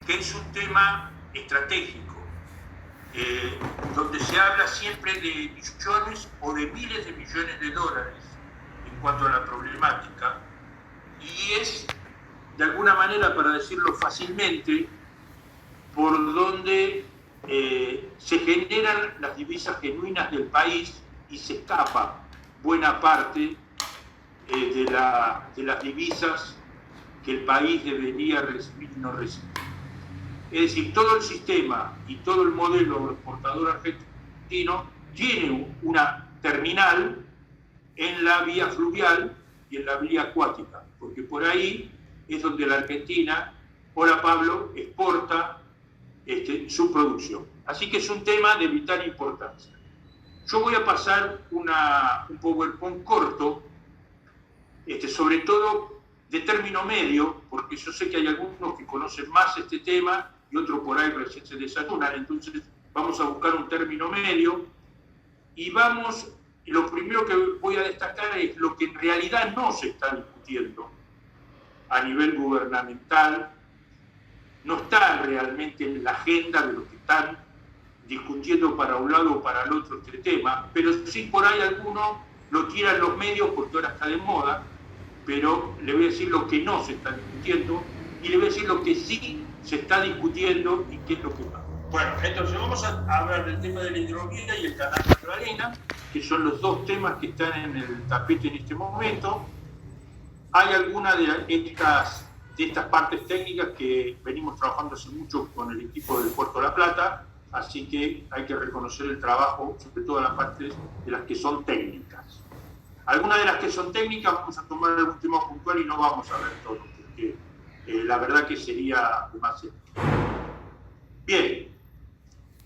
que es un tema estratégico, donde se habla siempre de millones o de miles de millones de dólares en cuanto a la problemática, y es, de alguna manera, para decirlo fácilmente, por donde se generan las divisas genuinas del país y se escapa buena parte de las divisas que el país debería recibir y no recibir. Es decir, todo el sistema y todo el modelo exportador argentino tiene una terminal en la vía fluvial y en la vía acuática, porque por ahí es donde la Argentina, hola Pablo, exporta su producción. Así que es un tema de vital importancia. Yo voy a pasar un PowerPoint corto, sobre todo de término medio, porque yo sé que hay algunos que conocen más este tema y otros por ahí recién se desayunan, entonces vamos a buscar un término medio y lo primero que voy a destacar es lo que en realidad no se está discutiendo a nivel gubernamental, no está realmente en la agenda de lo que están discutiendo para un lado o para el otro este tema, pero sí por ahí algunos lo tiran los medios porque ahora está de moda, pero le voy a decir lo que no se está discutiendo y le voy a decir lo que sí se está discutiendo y qué es lo que va. Bueno, entonces vamos a hablar del tema de la hidrovía y el canal Magdalena, que son los dos temas que están en el tapete en este momento. Hay algunas de estas partes técnicas que venimos trabajando hace mucho con el equipo del Puerto de la Plata, así que hay que reconocer el trabajo, sobre todo las partes de las que son técnicas. Algunas de las que son técnicas vamos a tomar algún tema puntual y no vamos a ver todo, porque la verdad que sería demasiado. Bien,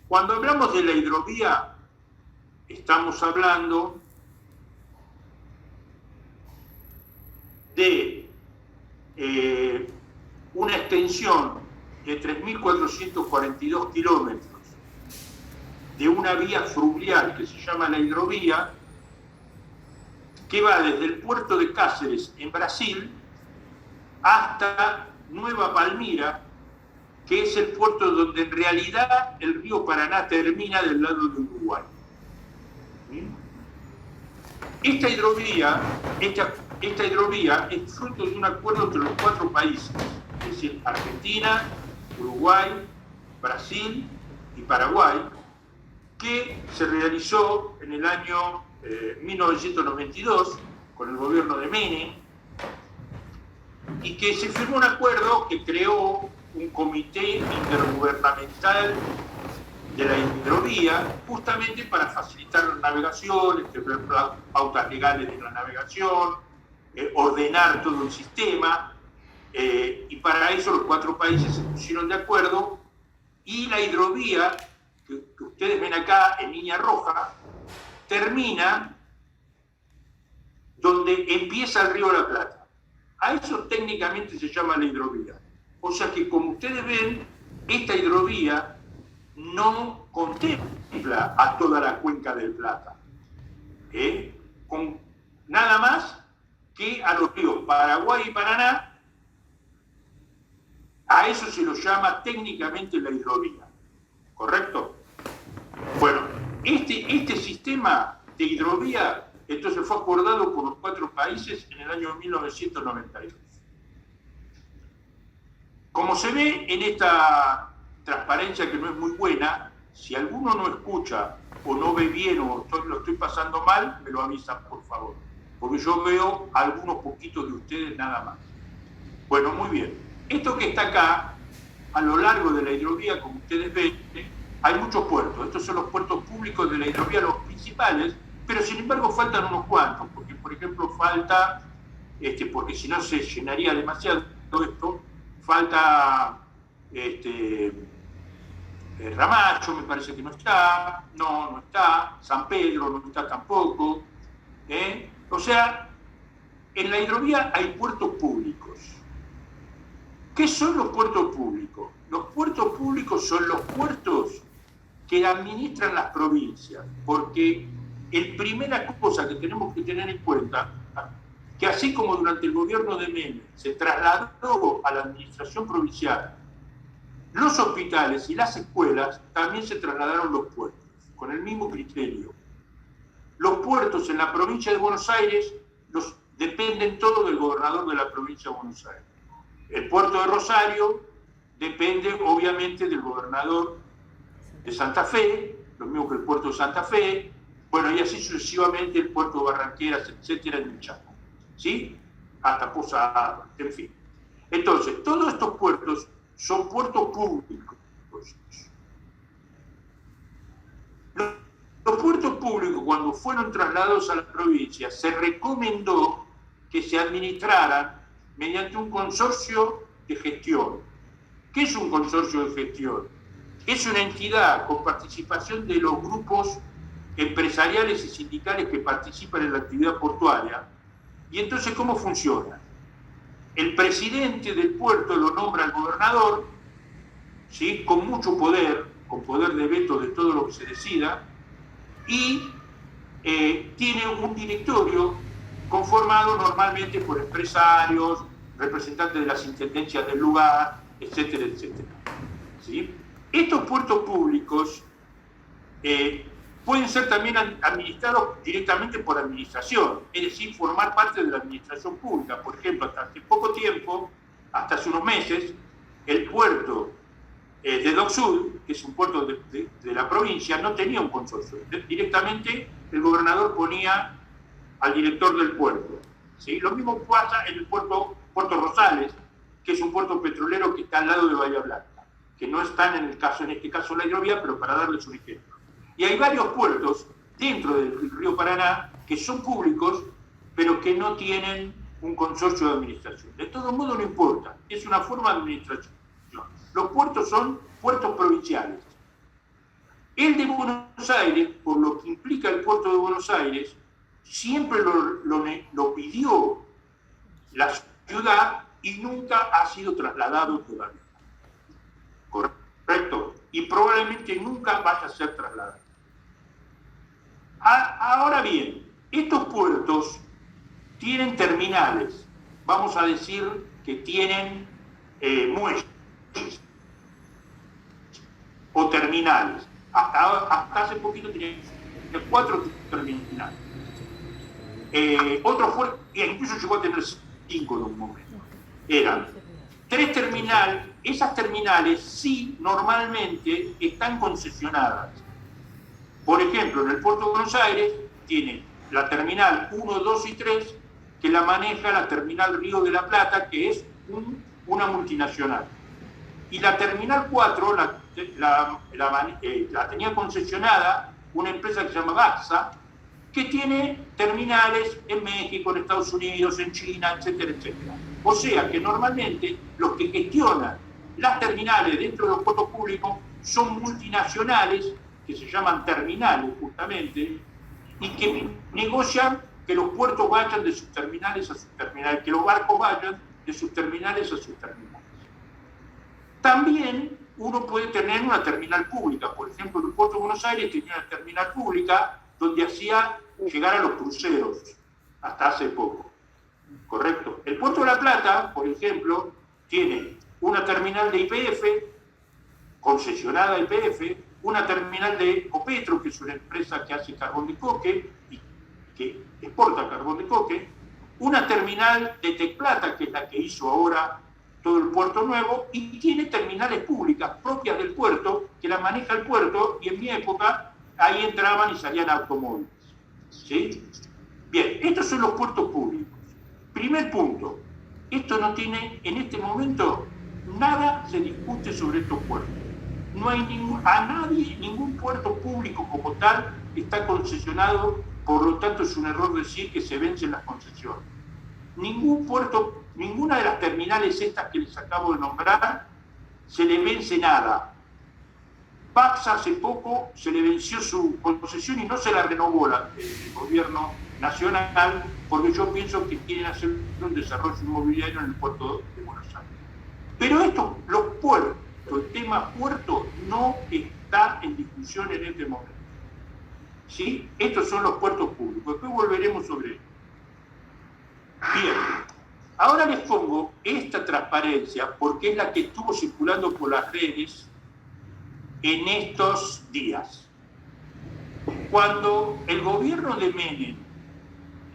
cuando hablamos de la hidrovía, estamos hablando de una extensión de 3.442 kilómetros de una vía fluvial que se llama la hidrovía, que va desde el puerto de Cáceres, en Brasil, hasta Nueva Palmira, que es el puerto donde en realidad el río Paraná termina del lado de Uruguay. Esta hidrovía es fruto de un acuerdo entre los 4 países, es decir, Argentina, Uruguay, Brasil y Paraguay, que se realizó en el año 1992 con el gobierno de Menem, y que se firmó un acuerdo que creó un comité intergubernamental de la hidrovía, justamente para facilitar la navegación, ver pautas legales de la navegación, ordenar todo el sistema, y para eso los 4 países se pusieron de acuerdo, y la hidrovía, que ustedes ven acá en línea roja, termina donde empieza el río de la Plata. A eso técnicamente se llama la hidrovía. O sea que, como ustedes ven, esta hidrovía no contempla a toda la cuenca del Plata, con nada más que a los ríos Paraguay y Paraná. A eso se lo llama técnicamente la hidrovía, ¿correcto? Bueno, este sistema de hidrovía entonces fue acordado por los 4 países en el año 1992. Como se ve en esta transparencia, que no es muy buena, si alguno no escucha o no ve bien o lo estoy pasando mal, me lo avisan, por favor, porque yo veo algunos poquitos de ustedes nada más. Bueno, muy bien. Esto que está acá, a lo largo de la hidrovía, como ustedes ven, hay muchos puertos. Estos son los puertos públicos de la hidrovía, los principales, pero sin embargo faltan unos cuantos, porque por ejemplo falta, porque si no se llenaría demasiado todo esto, falta Ramallo, me parece que no está, no está, San Pedro no está tampoco. O sea, en la hidrovía hay puertos públicos. ¿Qué son los puertos públicos? Los puertos públicos son los puertos que administran las provincias, porque la primera cosa que tenemos que tener en cuenta, que así como durante el gobierno de Menem se trasladó a la administración provincial Los hospitales y las escuelas también se trasladaron los puertos, con el mismo criterio. Los puertos en la provincia de Buenos Aires dependen todos del gobernador de la provincia de Buenos Aires. El puerto de Rosario depende obviamente del gobernador de Santa Fe, lo mismo que el puerto de Santa Fe, bueno, y así sucesivamente el puerto de Barranqueras, etcétera, en el Chaco, ¿sí? Hasta Posadas, en fin. Entonces, todos estos puertos son puertos públicos. Los puertos públicos, cuando fueron trasladados a la provincia, se recomendó que se administraran mediante un consorcio de gestión. ¿Qué es un consorcio de gestión? Es una entidad con participación de los grupos empresariales y sindicales que participan en la actividad portuaria. Y entonces, ¿cómo funciona? El presidente del puerto lo nombra el gobernador, ¿sí? Con mucho poder, con poder de veto de todo lo que se decida, y tiene un directorio conformado normalmente por empresarios, representantes de las intendencias del lugar, etcétera, etcétera, ¿sí? Estos puertos públicos pueden ser también administrados directamente por administración, es decir, formar parte de la administración pública. Por ejemplo, hasta hace poco tiempo, hasta hace unos meses, el puerto de Dock Sud, que es un puerto de la provincia, no tenía un consorcio. Directamente el gobernador ponía al director del puerto, ¿sí? Lo mismo pasa en el puerto Rosales, que es un puerto petrolero que está al lado de Bahía Blanca, que no están en este caso la hidrovía, pero para darles un ejemplo. Y hay varios puertos dentro del río Paraná que son públicos, pero que no tienen un consorcio de administración. De todo modo no importa, es una forma de administración. Los puertos son puertos provinciales. El de Buenos Aires, por lo que implica el puerto de Buenos Aires, siempre lo pidió la ciudad y nunca ha sido trasladado todavía. ¿Correcto? Y probablemente nunca vaya a ser trasladado. Ahora bien, estos puertos tienen terminales, vamos a decir que tienen muelles o terminales. Hasta hace poquito tenían 4 terminales. Otros fueron, incluso llegó a tener 5 en un momento. Eran 3 terminales, esas terminales sí normalmente están concesionadas. Por ejemplo, en el puerto de Buenos Aires tiene la terminal 1, 2 y 3, que la maneja la terminal Río de la Plata, que es una multinacional. Y la terminal 4 la tenía concesionada una empresa que se llama GAXA, que tiene terminales en México, en Estados Unidos, en China, etcétera, etcétera. O sea que normalmente los que gestionan las terminales dentro de los puertos públicos son multinacionales, que se llaman terminales justamente, y que negocian que los puertos vayan de sus terminales a sus terminales, que los barcos vayan de sus terminales a sus terminales. También uno puede tener una terminal pública. Por ejemplo, el puerto de Buenos Aires tenía una terminal pública donde hacía llegar a los cruceros, hasta hace poco. ¿Correcto? El puerto de La Plata, por ejemplo, tiene una terminal de YPF, concesionada a YPF, una terminal de Ecopetro, que es una empresa que hace carbón de coque y que exporta carbón de coque, una terminal de Tecplata, que es la que hizo ahora todo el puerto nuevo, y tiene terminales públicas propias del puerto, que las maneja el puerto, y en mi época ahí entraban y salían automóviles. ¿Sí? Bien, estos son los puertos públicos. Primer punto, esto no tiene, en este momento, nada se discute sobre estos puertos. No hay ningún puerto público como tal está concesionado, por lo tanto es un error decir que se vencen las concesiones. Ningún puerto, ninguna de las terminales estas que les acabo de nombrar, se le vence nada. Paxa hace poco se le venció su concesión y no se la renovó el gobierno nacional, porque yo pienso que quieren hacer un desarrollo inmobiliario en el puerto de Buenos Aires. Pero los puertos, el tema puerto no está en discusión en este momento. ¿Sí? Estos son los puertos públicos. Después volveremos sobre ello. Bien. Ahora les pongo esta transparencia porque es la que estuvo circulando por las redes en estos días. Cuando el gobierno de Menem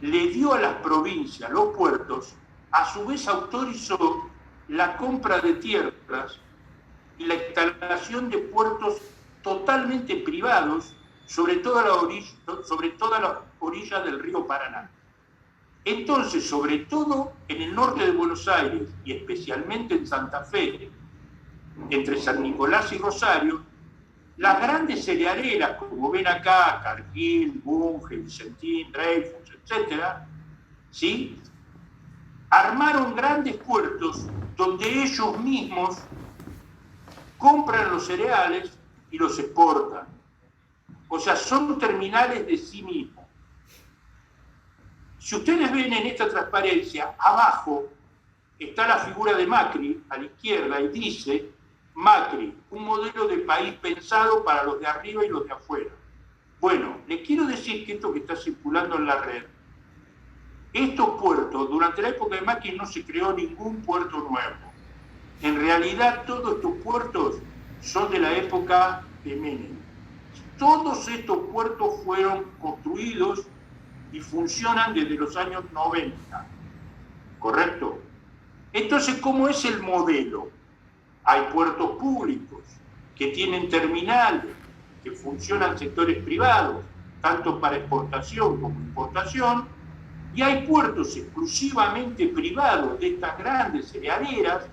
le dio a las provincias los puertos, a su vez autorizó la compra de tierras y la instalación de puertos totalmente privados sobre toda la orilla del río Paraná. Entonces, sobre todo en el norte de Buenos Aires y especialmente en Santa Fe, entre San Nicolás y Rosario, las grandes cerealeras, como ven acá, Cargill, Bunge, Vicentín, Dreyfus, etc., ¿sí?, armaron grandes puertos donde ellos mismos compran los cereales y los exportan. O sea, son terminales de sí mismos. Si ustedes ven en esta transparencia, abajo está la figura de Macri, a la izquierda, y dice, Macri, un modelo de país pensado para los de arriba y los de afuera. Bueno, les quiero decir que esto que está circulando en la red, estos puertos, durante la época de Macri no se creó ningún puerto nuevo. En realidad, todos estos puertos son de la época de Menem. Todos estos puertos fueron construidos y funcionan desde los años 90. ¿Correcto? Entonces, ¿cómo es el modelo? Hay puertos públicos que tienen terminales, que funcionan sectores privados, tanto para exportación como importación, y hay puertos exclusivamente privados de estas grandes cerealeras,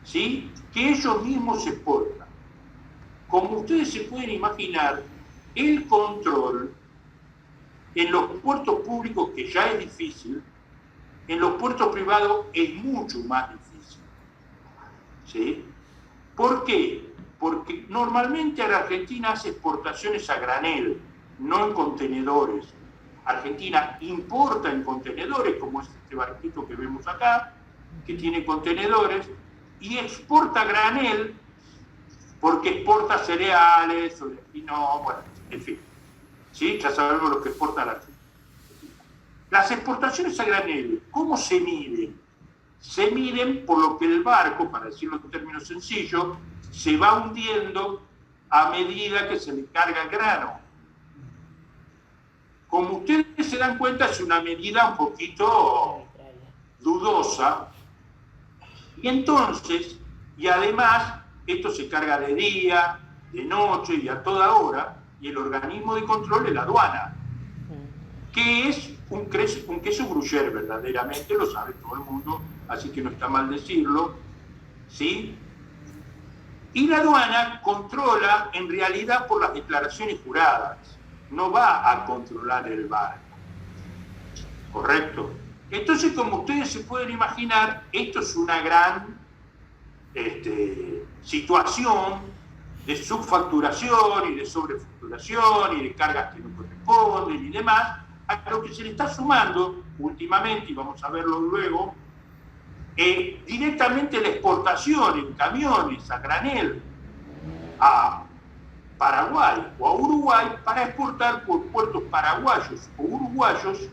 ¿sí?, que ellos mismos exportan. Como ustedes se pueden imaginar, el control en los puertos públicos, que ya es difícil, en los puertos privados es mucho más difícil. ¿Sí? ¿Por qué? Porque normalmente la Argentina hace exportaciones a granel, no en contenedores. Argentina importa en contenedores, como es este barquito que vemos acá, que tiene contenedores, y exporta a granel porque exporta cereales, no, bueno, en fin. ¿Sí? Ya sabemos lo que exporta la Argentina. Las exportaciones a granel, ¿cómo se miden? Se miden por lo que el barco, para decirlo en términos sencillos, se va hundiendo a medida que se le carga el grano. Como ustedes se dan cuenta, es una medida un poquito dudosa. Y entonces, y además, esto se carga de día, de noche y a toda hora, y el organismo de control es la aduana, que es un queso gruyère, verdaderamente, lo sabe todo el mundo, así que no está mal decirlo, ¿sí? Y la aduana controla, en realidad, por las declaraciones juradas, no va a controlar el barco, ¿correcto? Entonces, como ustedes se pueden imaginar, esto es una gran situación de subfacturación y de sobrefacturación y de cargas que no corresponden y demás, a lo que se le está sumando últimamente, y vamos a verlo luego, directamente la exportación en camiones a granel a Paraguay o a Uruguay para exportar por puertos paraguayos o uruguayos,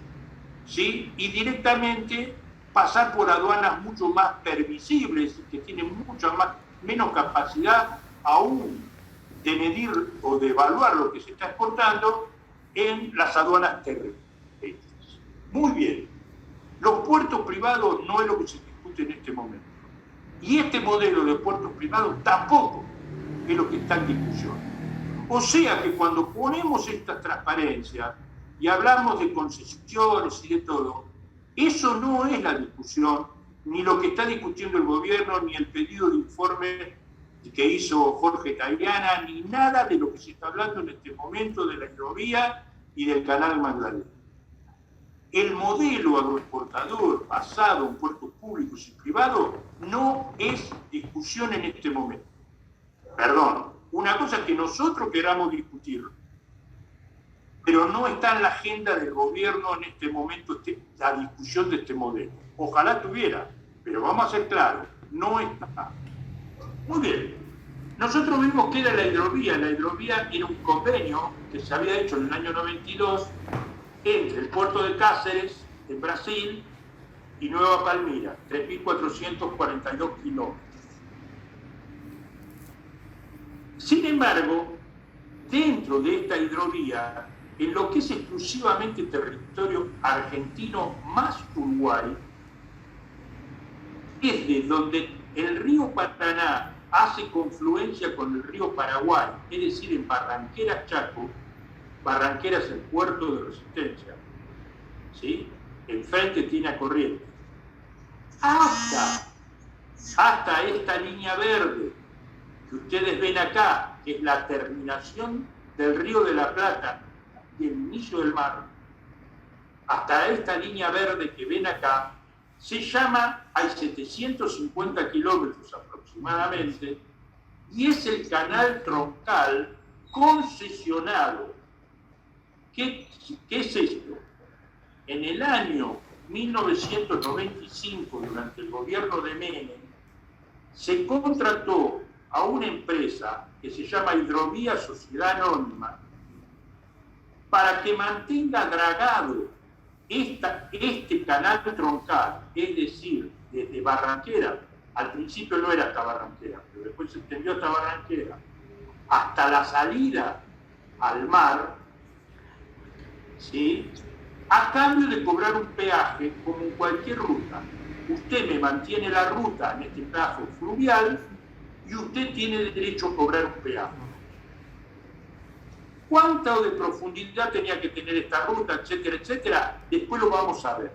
¿sí?, y directamente pasar por aduanas mucho más permisibles, que tienen menos capacidad aún de medir o de evaluar lo que se está exportando en las aduanas terrestres. Muy bien, los puertos privados no es lo que se discute en este momento. Y este modelo de puertos privados tampoco es lo que está en discusión. O sea que cuando ponemos esta transparencia y hablamos de concesiones y de todo, eso no es la discusión, ni lo que está discutiendo el gobierno, ni el pedido de informe que hizo Jorge Tagliana, ni nada de lo que se está hablando en este momento de la hidrovía y del canal Magdalena. El modelo agroexportador basado en puertos públicos y privados no es discusión en este momento. Perdón, una cosa es que nosotros queramos discutirlo, pero no está en la agenda del gobierno en este momento la discusión de este modelo. Ojalá tuviera, pero vamos a ser claros, no está. Muy bien, nosotros vimos que era la hidrovía. La hidrovía era un convenio que se había hecho en el año 92 entre el puerto de Cáceres, en Brasil, y Nueva Palmira, 3.442 kilómetros. Sin embargo, dentro de esta hidrovía, en lo que es exclusivamente territorio argentino más Uruguay, es de donde el río Paraná hace confluencia con el río Paraguay, es decir, en Barranqueras, Chaco. Barranqueras es el puerto de Resistencia, ¿sí? Enfrente tiene a Corrientes. Hasta esta línea verde que ustedes ven acá, que es la terminación del Río de la Plata y el inicio del mar, hasta esta línea verde que ven acá, se llama, hay 750 kilómetros aproximadamente, y es el canal troncal concesionado. ¿Qué es esto? En el año 1995, durante el gobierno de Menem, se contrató a una empresa que se llama Hidrovía Sociedad Anónima para que mantenga dragado este canal troncal, es decir, desde Barranquera, al principio no era hasta Barranquera, pero después se extendió hasta Barranquera, hasta la salida al mar, ¿sí? A cambio de cobrar un peaje como en cualquier ruta. Usted me mantiene la ruta, en este caso fluvial, y usted tiene derecho a cobrar un peaje. ¿Cuánta de profundidad tenía que tener esta ruta, etcétera, etcétera? Después lo vamos a ver.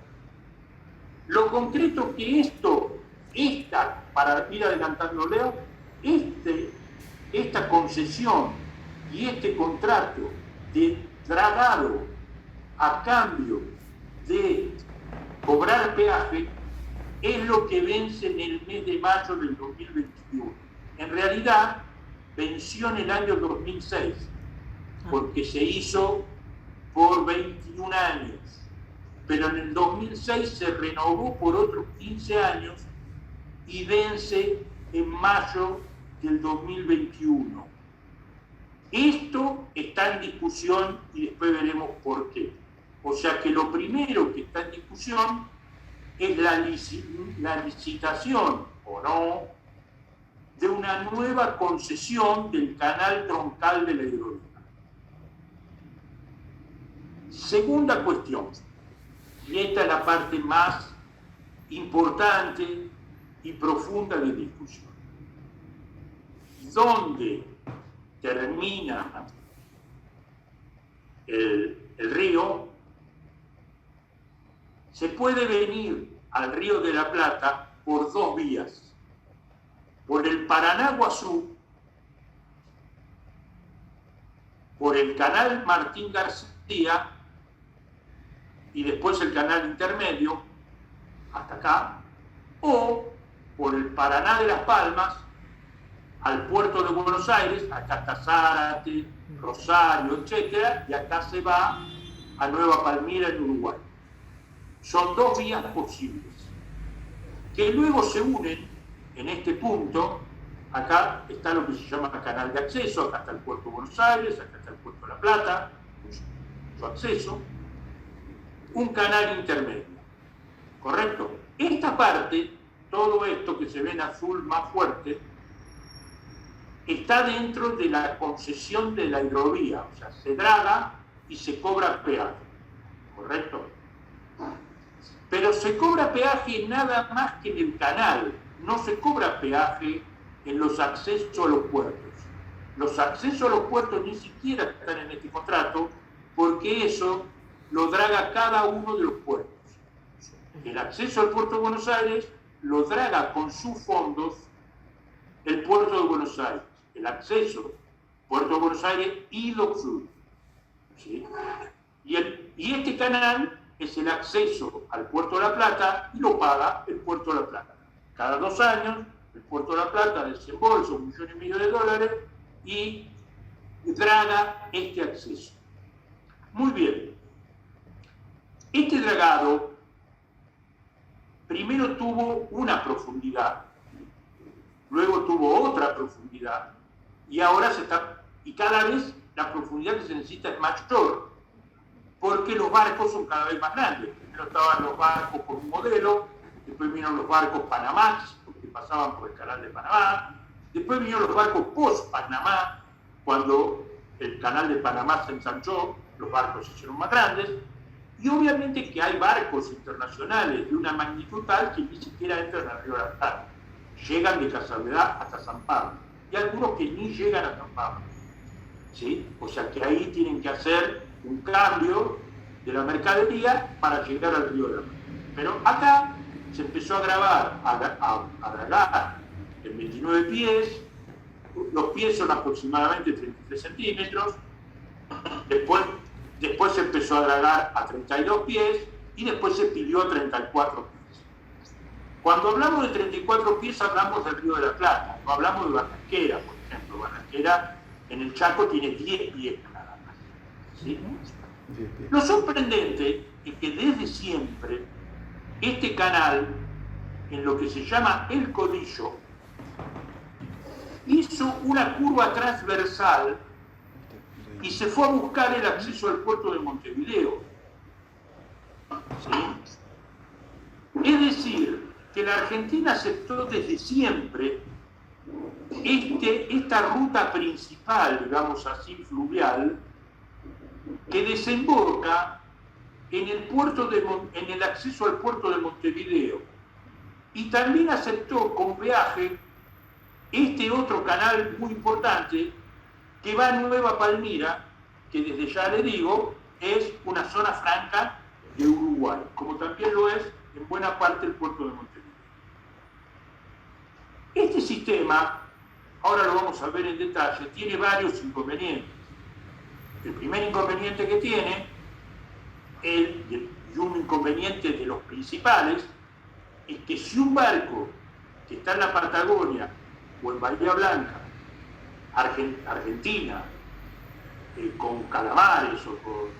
Lo concreto que para ir adelantando, Leo, esta concesión y este contrato de dragado a cambio de cobrar peaje es lo que vence en el mes de mayo del 2021. En realidad, venció en el año 2006, porque se hizo por 21 años, pero en el 2006 se renovó por otros 15 años y vence en mayo del 2021. Esto está en discusión y después veremos por qué. O sea que lo primero que está en discusión es la licitación, o no, de una nueva concesión del canal troncal de la hidrovía. Segunda cuestión, y esta es la parte más importante y profunda de discusión. ¿Dónde termina el río? Se puede venir al Río de la Plata por dos vías. Por el Paraná-Guazú, por el canal Martín García y después el canal intermedio, hasta acá, o por el Paraná de Las Palmas al puerto de Buenos Aires, acá está Zárate, Rosario, etc., y acá se va a Nueva Palmira en Uruguay. Son dos vías posibles, que luego se unen en este punto. Acá está lo que se llama canal de acceso, acá está el puerto de Buenos Aires, acá está el puerto de La Plata, su acceso, un canal intermedio, ¿correcto? Esta parte, todo esto que se ve en azul más fuerte, está dentro de la concesión de la hidrovía, o sea, se draga y se cobra peaje, ¿correcto? Pero se cobra peaje nada más que en el canal, no se cobra peaje en los accesos a los puertos. Los accesos a los puertos ni siquiera están en este contrato, porque eso lo draga cada uno de los puertos. El acceso al puerto de Buenos Aires lo draga con sus fondos el puerto de Buenos Aires. El acceso, puerto de Buenos Aires y DOCSUR, ¿sí? Y este canal es el acceso al puerto de La Plata y lo paga el puerto de La Plata. Cada 2 años, el puerto de La Plata desembolsa $1,5 millones y draga este acceso. Muy bien. Este dragado primero tuvo una profundidad, luego tuvo otra profundidad, y ahora y cada vez la profundidad que se necesita es mayor, porque los barcos son cada vez más grandes. Primero estaban los barcos por un modelo, después vinieron los barcos Panamax, porque pasaban por el canal de Panamá, después vinieron los barcos post-Panamá, cuando el canal de Panamá se ensanchó, los barcos se hicieron más grandes, y obviamente que hay barcos internacionales de una magnitud tal que ni siquiera entran al río de la Plata, llegan de casualidad hasta San Pablo, y algunos que ni llegan a San Pablo, ¿sí? O sea que ahí tienen que hacer un cambio de la mercadería para llegar al río de la Plata. Pero acá se empezó a grabar, a dragar en 29 pies, los pies son aproximadamente 33 centímetros, después se empezó a dragar a 32 pies y después se pidió a 34 pies. Cuando hablamos de 34 pies hablamos del río de la Plata, no hablamos de Barranquera, por ejemplo. Barranquera en el Chaco tiene 10 pies nada más, ¿sí? Lo sorprendente es que desde siempre este canal, en lo que se llama el Codillo, hizo una curva transversal y se fue a buscar el acceso al puerto de Montevideo. ¿Sí? Es decir, que la Argentina aceptó desde siempre esta ruta principal, digamos así, fluvial, que desemboca en el acceso al puerto de Montevideo. Y también aceptó con peaje este otro canal muy importante que va a Nueva Palmira, que desde ya le digo, es una zona franca de Uruguay, como también lo es en buena parte el puerto de Montevideo. Este sistema, ahora lo vamos a ver en detalle, tiene varios inconvenientes. El primer inconveniente que tiene, y un inconveniente de los principales, es que si un barco que está en la Patagonia o en Bahía Blanca, Argentina, con calamares o con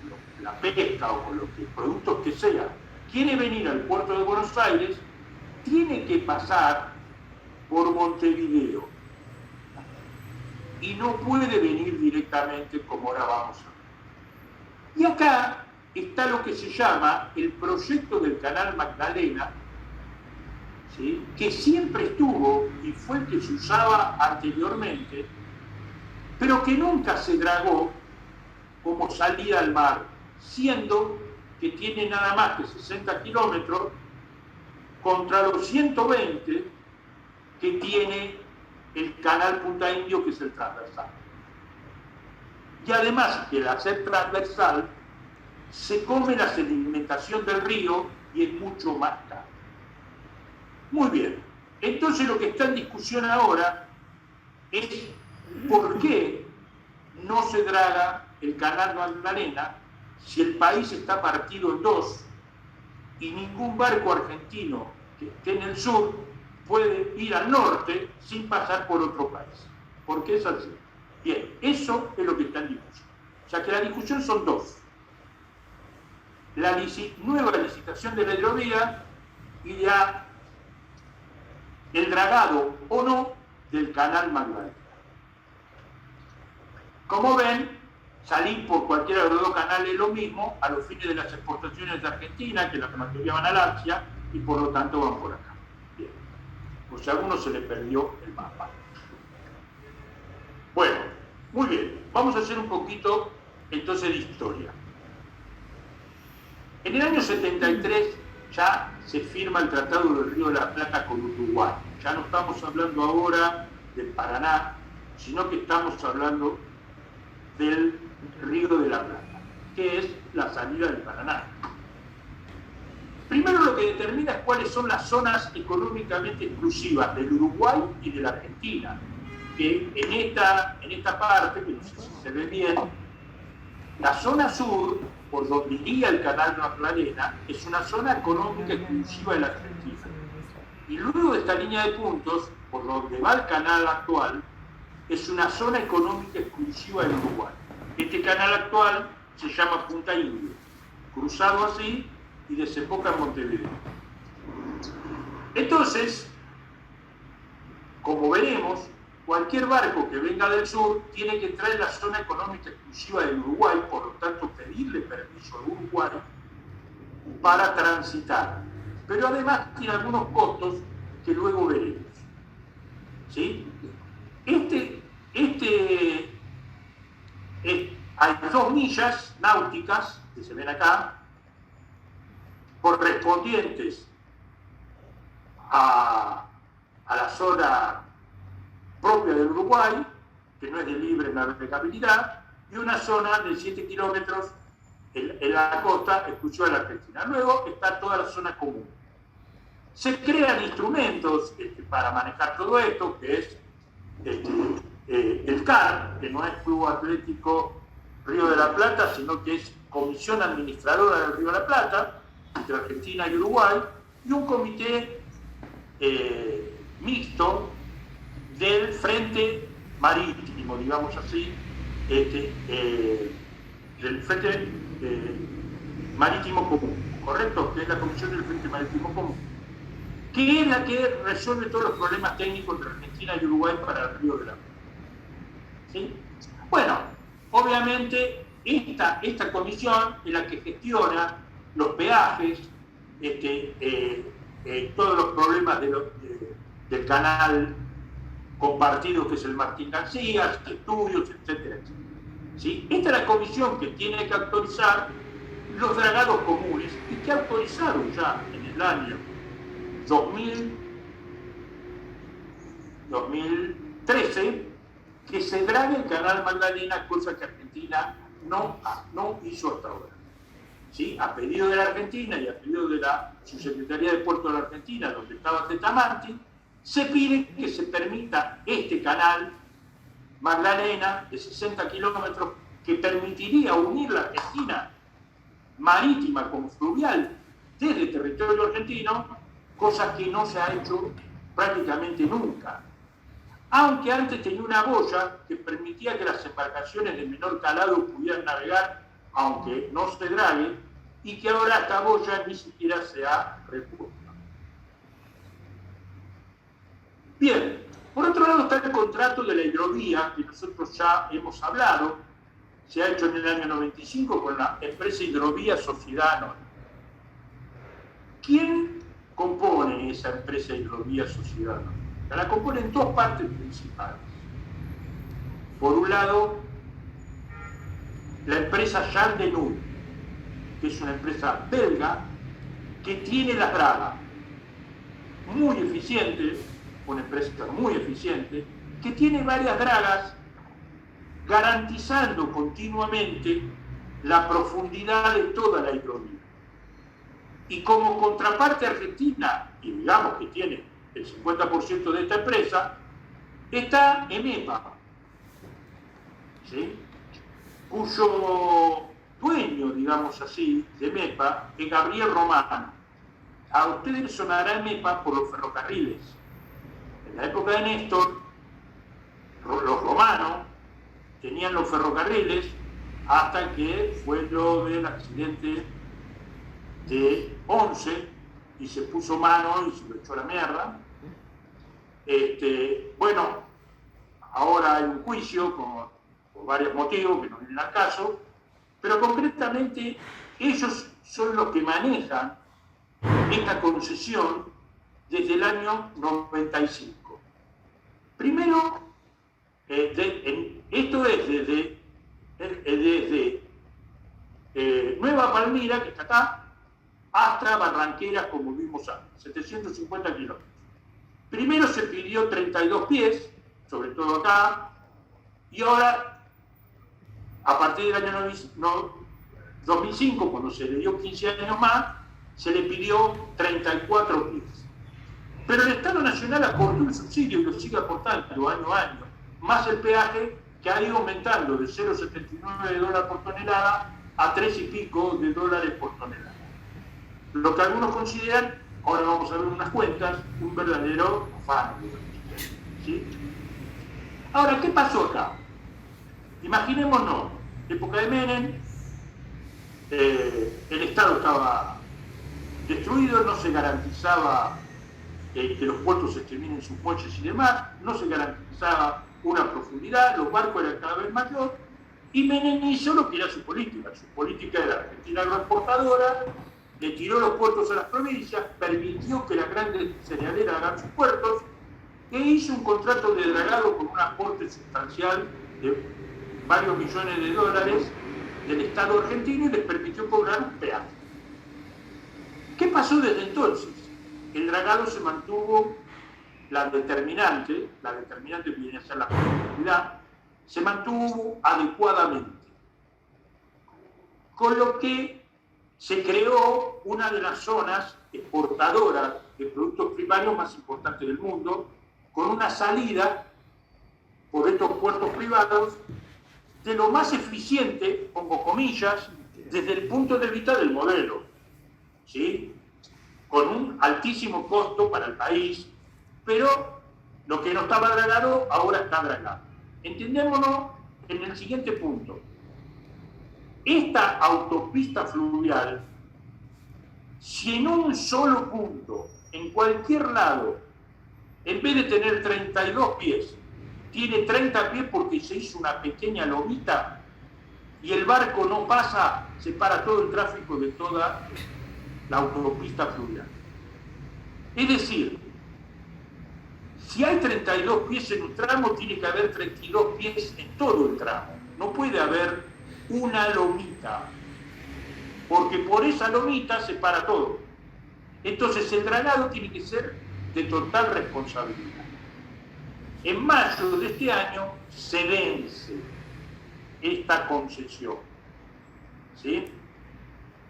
la pesca o con los productos que sea, quiere venir al puerto de Buenos Aires, tiene que pasar por Montevideo y no puede venir directamente como ahora vamos a ver. Y acá está lo que se llama el proyecto del Canal Magdalena, ¿sí? Que siempre estuvo y fue el que se usaba anteriormente, pero que nunca se dragó como salida al mar, siendo que tiene nada más que 60 kilómetros contra los 120 que tiene el canal Punta Indio, que es el transversal. Y además que al ser transversal se come la sedimentación del río y es mucho más caro. Muy bien, entonces lo que está en discusión ahora es por qué no se draga el canal Magdalena si el país está partido en dos y ningún barco argentino que esté en el sur puede ir al norte sin pasar por otro país. ¿Por qué es así? Bien, eso es lo que está en discusión. O sea que la discusión son dos. La nueva licitación de la hidrovía y ya el dragado o no del canal Magdalena. Como ven, salir por cualquiera de los dos canales es lo mismo a los fines de las exportaciones de Argentina, que la mayoría van al Asia y por lo tanto van por acá. Bien. O sea, a uno se le perdió el mapa. Bueno, muy bien. Vamos a hacer un poquito entonces de historia. En el año 73 ya se firma el Tratado del Río de la Plata con Uruguay. Ya no estamos hablando ahora del Paraná, sino que estamos hablando del Río de la Plata, que es la salida del Paraná. Primero lo que determina es cuáles son las zonas económicamente exclusivas del Uruguay y de la Argentina, que en esta parte, que no sé si se ve bien, la zona sur, por donde iría el canal Magdalena, es una zona económica exclusiva de la Argentina. Y luego de esta línea de puntos, por donde va el canal actual, es una zona económica exclusiva del Uruguay. Este canal actual se llama Punta Indio, cruzado así y desemboca en Montevideo. Entonces, como veremos, cualquier barco que venga del sur tiene que entrar en la zona económica exclusiva del Uruguay, por lo tanto pedirle permiso al Uruguay, para transitar. Pero además tiene algunos costos que luego veremos. ¿Sí? Hay 2 millas náuticas que se ven acá, correspondientes a la zona propia del Uruguay, que no es de libre navegabilidad, y una zona de 7 kilómetros en la costa exclusiva de la Argentina. Luego está toda la zona común. Se crean instrumentos para manejar todo esto, que es el CAR, que no es Club Atlético Río de la Plata, sino que es Comisión Administradora del Río de la Plata, entre Argentina y Uruguay, y un comité mixto del Frente Marítimo, digamos así, del Frente Marítimo Común, ¿correcto? Que es la Comisión del Frente Marítimo Común, que es la que resuelve todos los problemas técnicos entre Argentina y Uruguay para el Río de la Plata. ¿Sí? Bueno, obviamente esta comisión es la que gestiona los peajes, todos los problemas del canal compartido que es el Martín García, estudios, etcétera, etcétera. ¿Sí? Esta es la comisión que tiene que autorizar los dragados comunes y que autorizaron ya en el año 2013 que se drague el canal Magdalena, cosa que Argentina no hizo hasta ahora. ¿Sí? A pedido de la Argentina y a pedido de la Subsecretaría de Puerto de la Argentina, donde estaba Tetamanti, se pide que se permita este canal Magdalena de 60 kilómetros que permitiría unir la Argentina marítima con fluvial desde el territorio argentino, cosa que no se ha hecho prácticamente nunca. Aunque antes tenía una boya que permitía que las embarcaciones de menor calado pudieran navegar, aunque no se drague, y que ahora esta boya ni siquiera se ha repuesto. Bien, por otro lado está el contrato de la hidrovía, que nosotros ya hemos hablado, se ha hecho en el año 95 con la empresa Hidrovía Sociedad Anónima. ¿Quién compone esa empresa Hidrovía Sociedad Anónima? La compone en 2 partes principales. Por un lado, la empresa Jan de Null, que es una empresa belga que tiene la draga muy eficiente, una empresa muy eficiente, que tiene varias dragas garantizando continuamente la profundidad de toda la hidrovía. Y como contraparte argentina, y digamos que tiene el 50% de esta empresa, está EMEPA, ¿sí? Cuyo dueño, digamos así, de EMEPA es Gabriel Romano. A ustedes les sonará EMEPA por los ferrocarriles. En la época de Néstor, los romanos tenían los ferrocarriles hasta que fue lo del accidente de Once y se puso mano y se lo echó a la mierda. Bueno, ahora hay un juicio por varios motivos que no vienen al caso, pero concretamente ellos son los que manejan esta concesión desde el año 95. Primero, esto es desde Nueva Palmira, que está acá, hasta Barranqueras, como vimos antes, 750 kilómetros. Primero se pidió 32 pies, sobre todo acá, y ahora, a partir del año 2005, cuando se le dio 15 años más, se le pidió 34 pies. Pero el Estado Nacional aportó el subsidio y lo sigue aportando año a año, más el peaje que ha ido aumentando de $0,79 por tonelada a $3 y pico por tonelada. Lo que algunos consideran, ahora vamos a ver unas cuentas, un verdadero afano. ¿Sí? Ahora, ¿qué pasó acá? Imaginémonos, época de Menem, el Estado estaba destruido, no se garantizaba que los puertos se terminen sus muelles y demás, no se garantizaba una profundidad, los barcos eran cada vez mayor, y Menem hizo lo que era su política. Su política era Argentina agroexportadora, le tiró los puertos a las provincias, permitió que las grandes cerealeras hagan sus puertos, e hizo un contrato de dragado con un aporte sustancial de varios millones de dólares del Estado argentino y les permitió cobrar un peaje. ¿Qué pasó desde entonces? El dragado se mantuvo, la determinante viene a ser la productividad, se mantuvo adecuadamente. Con lo que se creó una de las zonas exportadoras de productos primarios más importantes del mundo, con una salida por estos puertos privados de lo más eficiente, pongo comillas, desde el punto de vista del modelo, ¿sí? Con un altísimo costo para el país, pero lo que no estaba dragado ahora está dragado. Entendémonos en el siguiente punto. Esta autopista fluvial, si en un solo punto, en cualquier lado, en vez de tener 32 pies, tiene 30 pies porque se hizo una pequeña lomita y el barco no pasa, se para todo el tráfico de toda la autopista fluvial. Es decir, si hay 32 pies en un tramo, tiene que haber 32 pies en todo el tramo. No puede haber una lomita, porque por esa lomita se para todo. Entonces el dragado tiene que ser de total responsabilidad. En mayo de este año se vence esta concesión, ¿sí?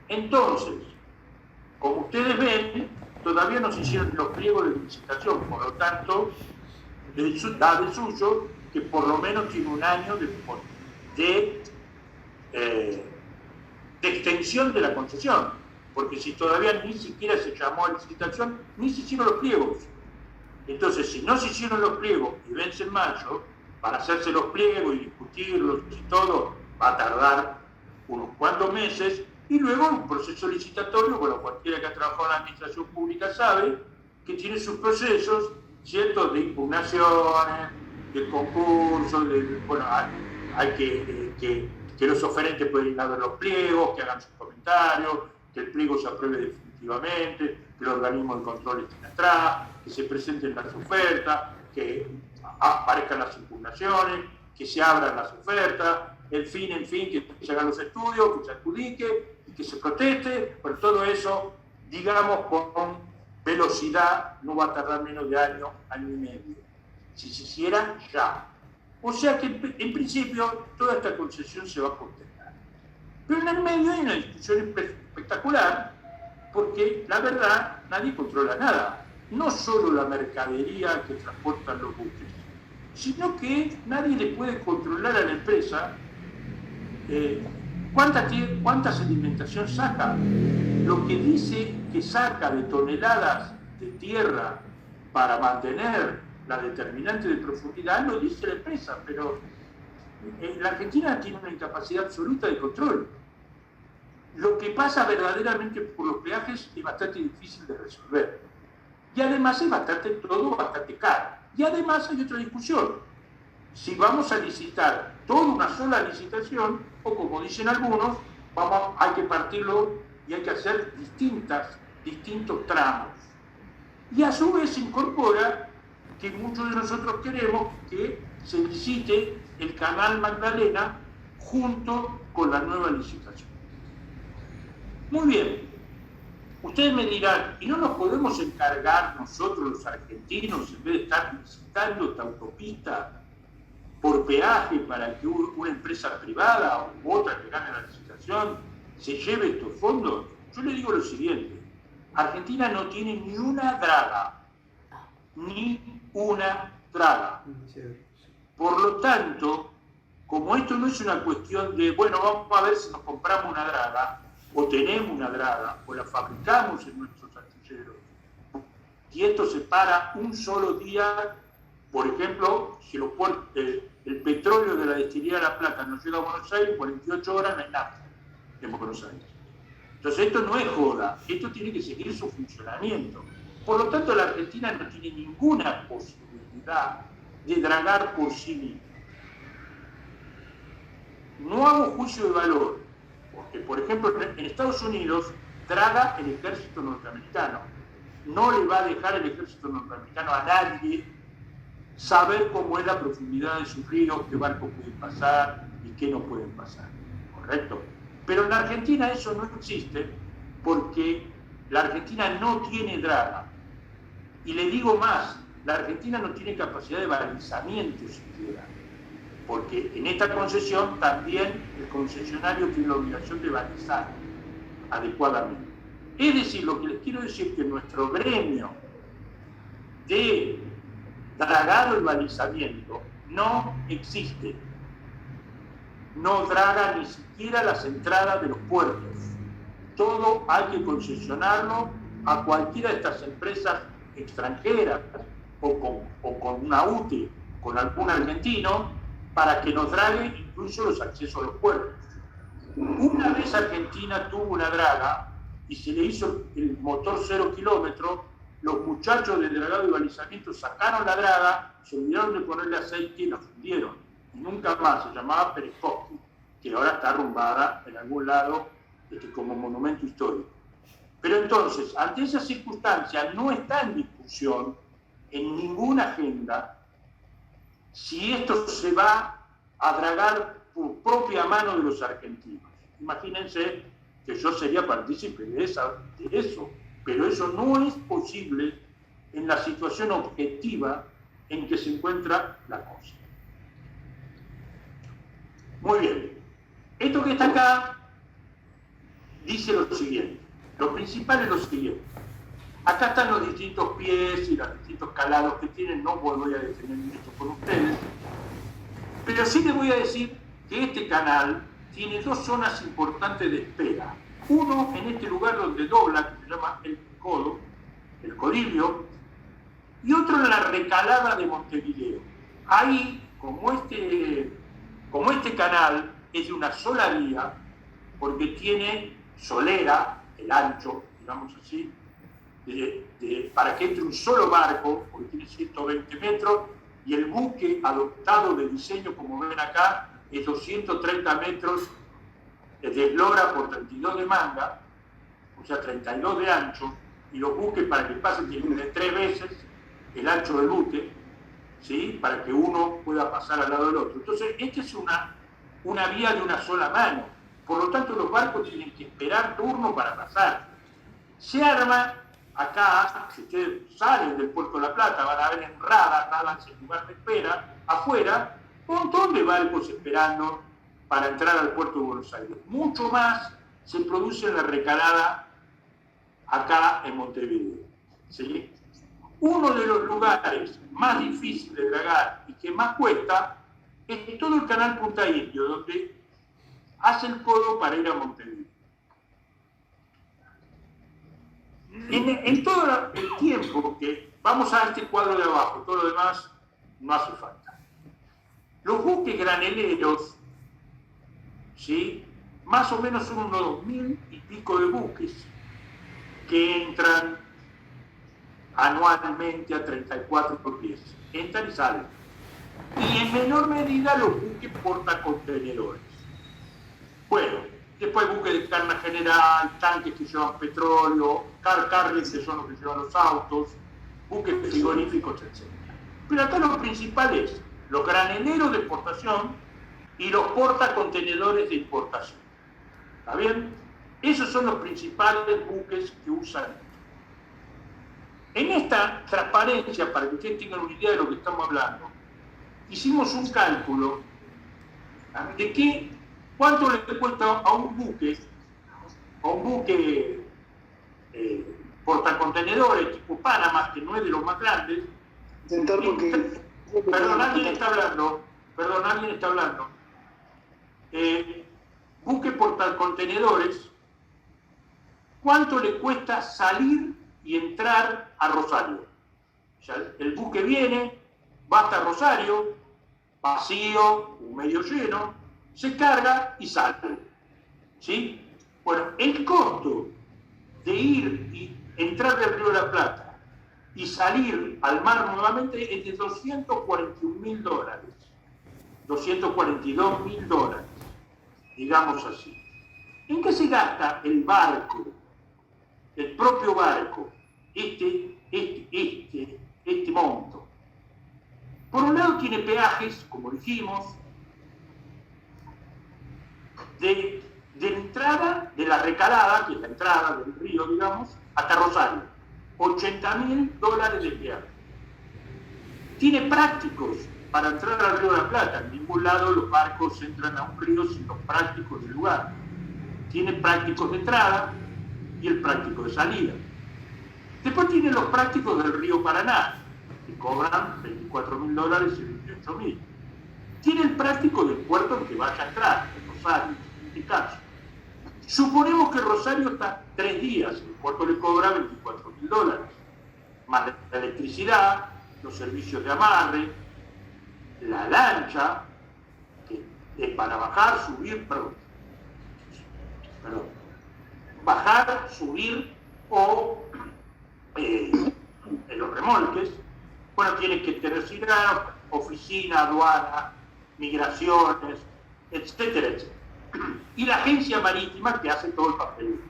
Entonces, como ustedes ven, todavía no se hicieron los pliegos de licitación, por lo tanto, da de suyo que por lo menos tiene un año de extensión de la concesión, porque si todavía ni siquiera se llamó a licitación, ni se hicieron los pliegos. Entonces, si no se hicieron los pliegos y vence en mayo, para hacerse los pliegos y discutirlos y todo, va a tardar unos cuantos meses, y luego un proceso licitatorio, bueno, cualquiera que ha trabajado en la administración pública sabe que tiene sus procesos, ¿cierto?, de impugnaciones, de concursos, bueno, hay que los oferentes pueden ir a ver los pliegos, que hagan sus comentarios, que el pliego se apruebe definitivamente, que el organismo de control esté atrás, que se presenten las ofertas, que aparezcan las impugnaciones, que se abran las ofertas, en fin, que se hagan los estudios, que se adjudique y que se proteste. Por todo eso, digamos, con velocidad no va a tardar menos de año y medio. Si se hiciera ya. O sea que en principio toda esta concesión se va a contener. Pero en el medio hay una discusión espectacular, porque la verdad nadie controla nada. No solo la mercadería que transportan los buques, sino que nadie le puede controlar a la empresa cuánta sedimentación saca. Lo que dice que saca de toneladas de tierra para mantener la determinante de profundidad lo dice la empresa, pero la Argentina tiene una incapacidad absoluta de control. Lo que pasa verdaderamente por los peajes es bastante difícil de resolver. Y además es bastante caro. Y además hay otra discusión. Si vamos a licitar toda una sola licitación, o como dicen algunos, hay que partirlo y hay que hacer distintos tramos. Y a su vez se incorpora que muchos de nosotros queremos que se licite el Canal Magdalena junto con la nueva licitación. Muy bien, ustedes me dirán, ¿y no nos podemos encargar nosotros los argentinos, en vez de estar licitando esta autopista por peaje para que una empresa privada u otra que gane la licitación se lleve estos fondos? Yo le digo lo siguiente, Argentina no tiene ni una draga. Por lo tanto, como esto no es una cuestión de, bueno, vamos a ver si nos compramos una draga, o tenemos una draga, o la fabricamos en nuestros astilleros, y esto se para un solo día, por ejemplo, si el petróleo de la destilería de La Plata nos llega a Buenos Aires, 48 horas no hay nada en Buenos Aires. Entonces esto no es joda, esto tiene que seguir su funcionamiento. Por lo tanto, la Argentina no tiene ninguna posibilidad de dragar por sí misma. No hago juicio de valor, porque, por ejemplo, en Estados Unidos draga el ejército norteamericano. No le va a dejar el ejército norteamericano a nadie saber cómo es la profundidad de sus ríos, qué barcos pueden pasar y qué no pueden pasar. ¿Correcto? Pero en la Argentina eso no existe porque la Argentina no tiene draga. Y le digo más, la Argentina no tiene capacidad de balizamiento siquiera, porque en esta concesión también el concesionario tiene la obligación de balizar adecuadamente. Es decir, lo que les quiero decir es que nuestro gremio de dragado y balizamiento no existe. No draga ni siquiera las entradas de los puertos. Todo hay que concesionarlo a cualquiera de estas empresas extranjeras o con una UTE, con algún argentino, para que nos drague incluso los accesos a los puertos. Una vez Argentina tuvo una draga y se le hizo el motor 0 kilómetros, los muchachos de dragado y balizamiento sacaron la draga, se olvidaron de ponerle aceite y la fundieron. Y nunca más, se llamaba Pereskovsky, que ahora está arrumbada en algún lado como monumento histórico. Pero entonces, ante esa circunstancia, no está en discusión en ninguna agenda si esto se va a dragar por propia mano de los argentinos. Imagínense que yo sería partícipe de eso, pero eso no es posible en la situación objetiva en que se encuentra la cosa. Muy bien. Esto que está acá dice lo siguiente. Lo principal es lo siguiente. Acá están los distintos pies y los distintos calados que tienen. No voy a detenerme esto con ustedes. Pero sí les voy a decir que este canal tiene dos zonas importantes de espera. Uno en este lugar donde dobla, que se llama el Codo, el Codillo, y otro en la recalada de Montevideo. Ahí, como este canal es de una sola vía, porque tiene solera, el ancho, digamos así, para que entre un solo barco, porque tiene 120 metros, y el buque adoptado de diseño, como ven acá, es 230 metros de eslora por 32 de manga, o sea, 32 de ancho, y los buques para que pasen tienen de 3 veces el ancho del buque, ¿sí? Para que uno pueda pasar al lado del otro. Entonces, esta es una vía de una sola mano. Por lo tanto, los barcos tienen que esperar turno para pasar. Se arma acá, si ustedes salen del Puerto de la Plata, van a ver en Radas en lugar de espera, afuera, un montón de barcos esperando para entrar al puerto de Buenos Aires. Mucho más se produce en la recalada acá en Montevideo. ¿Sí? Uno de los lugares más difíciles de dragar y que más cuesta es todo el canal Punta Indio, donde hace el codo para ir a Montevideo. En todo el tiempo que vamos a este cuadro de abajo, todo lo demás no hace falta. Los buques graneleros, ¿sí? Más o menos son unos 2.000 y pico de buques que entran anualmente a 34 pies. Entran y salen. Y en menor medida los buques portacontenedores. Bueno, después buques de carga general, tanques que llevan petróleo, carriers que son los que llevan los autos, buques frigoríficos, etc. Pero acá lo principal es los graneleros de exportación y los portacontenedores de importación. ¿Está bien? Esos son los principales buques que usan esto. En esta transparencia, para que ustedes tengan una idea de lo que estamos hablando, hicimos un cálculo de cuánto le cuesta a un buque portacontenedores tipo Panamá, que no es de los más grandes. Perdón, alguien está hablando. Buque portacontenedores, ¿cuánto le cuesta salir y entrar a Rosario? O sea, el buque viene, va hasta Rosario, vacío o medio lleno, se carga y sale. ¿Sí? Bueno, el costo de ir y entrar del Río de la Plata y salir al mar nuevamente es de $241.000, $242.000, digamos así. ¿En qué se gasta el barco el propio barco, este monto. Por un lado tiene peajes, como dijimos, de entrada, de la recalada, que es la entrada del río, digamos, hasta Rosario. $80.000 de peaje. Tiene prácticos para entrar al Río de la Plata. En ningún lado los barcos entran a un río sin los prácticos del lugar. Tiene prácticos de entrada y el práctico de salida. Después tiene los prácticos del río Paraná, que cobran $24.000 y $28.000. Tiene el práctico del puerto en que vaya a entrar, en Rosario, en este caso. Suponemos que Rosario está 3 días, el puerto le cobra $24.000, más la electricidad, los servicios de amarre, la lancha, que es para bajar, subir, bajar, subir o en los remolques. Bueno, tiene que tener ciudadanos, oficina, aduana, migraciones, etcétera, etcétera. Y la agencia marítima que hace todo el papel.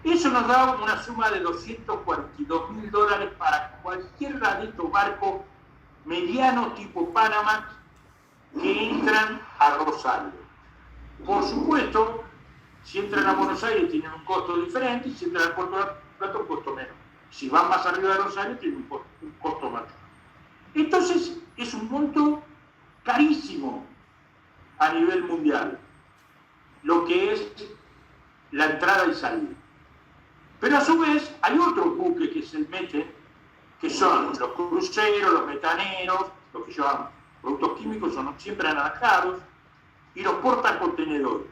Eso nos da una suma de $242.000 para cualquier radito barco mediano tipo Panamá que entran a Rosario. Por supuesto, si entran a Buenos Aires tienen un costo diferente, y si entran al Puerto de la Plata un costo menos. Si van más arriba de Rosario tienen un costo mayor. Entonces es un monto carísimo a nivel mundial, lo que es la entrada y salida. Pero a su vez hay otros buques que se meten, que son los cruceros, los metaneros, los que llevan productos químicos, son siempre anaranjados, y los portacontenedores,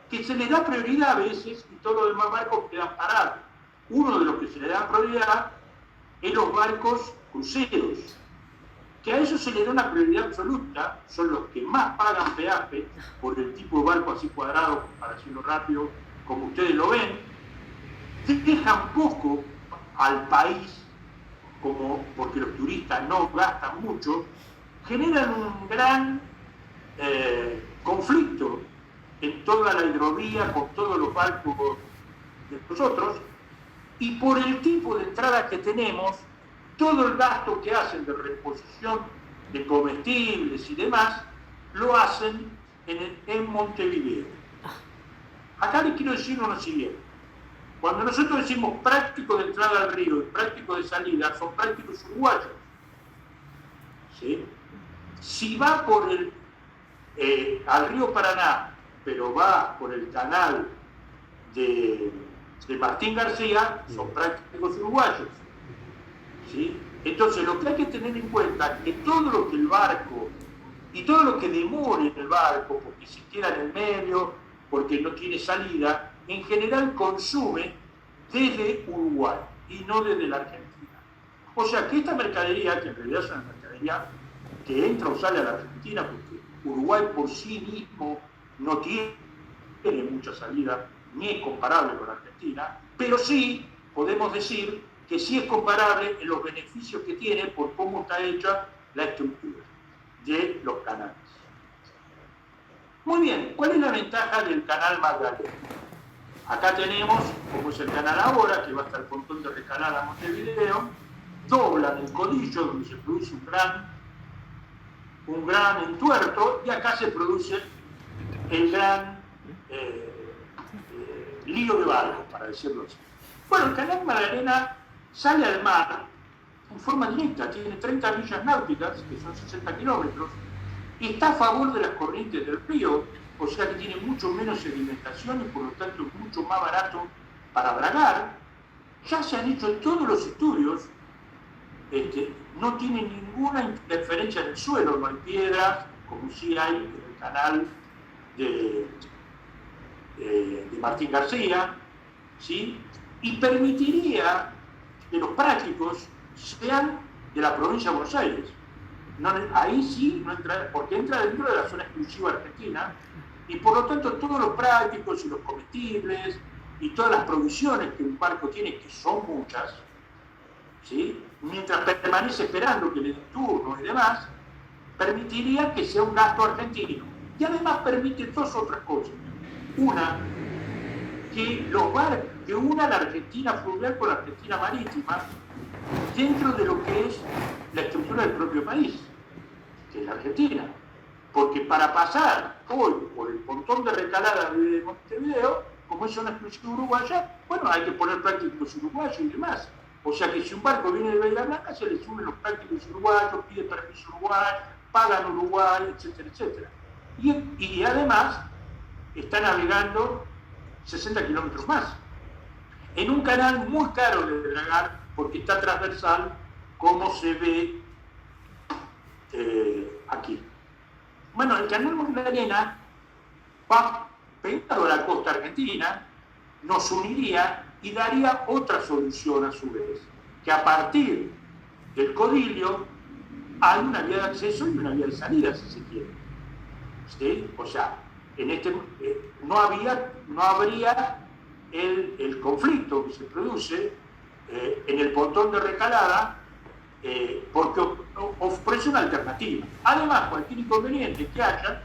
que se les da prioridad a veces y todos los demás barcos quedan parados. Uno de los que se le da prioridad es los barcos cruceros, que a ellos se les da una prioridad absoluta, son los que más pagan peaje por el tipo de barco así cuadrado, para decirlo rápido, como ustedes lo ven, dejan poco al país, como porque los turistas no gastan mucho, generan un gran conflicto en toda la hidrovía, con todos los barcos de nosotros, y por el tipo de entrada que tenemos, todo el gasto que hacen de reposición de comestibles y demás, lo hacen en Montevideo. Acá les quiero decir lo siguiente. Cuando nosotros decimos práctico de entrada al río y práctico de salida, son prácticos uruguayos. ¿Sí? Si va por al río Paraná, pero va por el canal de Martín García, son prácticos uruguayos. ¿Sí? Entonces lo que hay que tener en cuenta es que todo lo que el barco y todo lo que demore en el barco, porque se queda en el medio, porque no tiene salida, en general consume desde Uruguay y no desde la Argentina. O sea que esta mercadería, que en realidad es una mercadería que entra o sale a la Argentina, porque Uruguay por sí mismo no tiene mucha salida, ni es comparable con la Argentina, pero sí podemos decir que sí es comparable en los beneficios que tiene por cómo está hecha la estructura de los canales. Muy bien, ¿cuál es la ventaja del canal Magdalena? Acá tenemos, como es el canal ahora, que va hasta el pontón de Recalada a Montevideo, doblan el Codillo, donde se produce un gran entuerto, y acá se produce el gran lío de barcos, para decirlo así. Bueno, el canal Magdalena sale al mar en forma directa, tiene 30 millas náuticas, que son 60 kilómetros, y está a favor de las corrientes del río, o sea que tiene mucho menos sedimentación y por lo tanto es mucho más barato para dragar. Ya se han hecho todos los estudios, no tiene ninguna interferencia en el suelo, no hay piedras, como sí hay en el canal de Martín García, ¿sí? Y permitiría que los prácticos sean de la provincia de Buenos Aires. No, ahí sí no entra, porque entra dentro de la zona exclusiva argentina, y por lo tanto todos los prácticos y los comestibles y todas las provisiones que un barco tiene, que son muchas, ¿sí? Mientras permanece esperando que le den turno y demás, permitiría que sea un gasto argentino. Y además permite dos otras cosas. Una, que una la Argentina fluvial con la Argentina marítima dentro de lo que es la estructura del propio país, que es la Argentina. Porque para pasar hoy por el pontón de Recalada de Montevideo, como es una exclusiva uruguaya, bueno, hay que poner prácticos uruguayos y demás. O sea que si un barco viene de Bahía Blanca, se le sumen los prácticos uruguayos, pide permiso uruguayo, pagan Uruguay, etcétera, etcétera. Y además está navegando 60 kilómetros más, en un canal muy caro de dragar, porque está transversal, como se ve aquí. Bueno, el canal Magdalena va pegado a la costa argentina, nos uniría y daría otra solución a su vez, que a partir del Codillo hay una vía de acceso y una vía de salida, si se quiere. ¿Sí? O sea, no habría el conflicto que se produce en el pontón de Recalada, porque ofrece una alternativa. Además, cualquier inconveniente que haya,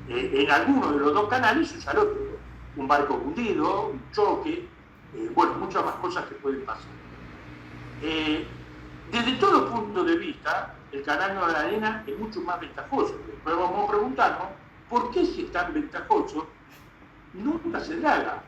en alguno de los dos canales usa el otro. Un barco hundido, un choque, bueno, muchas más cosas que pueden pasar. Desde todo punto de vista, el canal Magdalena es mucho más ventajoso. Después vamos a preguntarnos por qué, si es tan ventajoso, nunca se draga.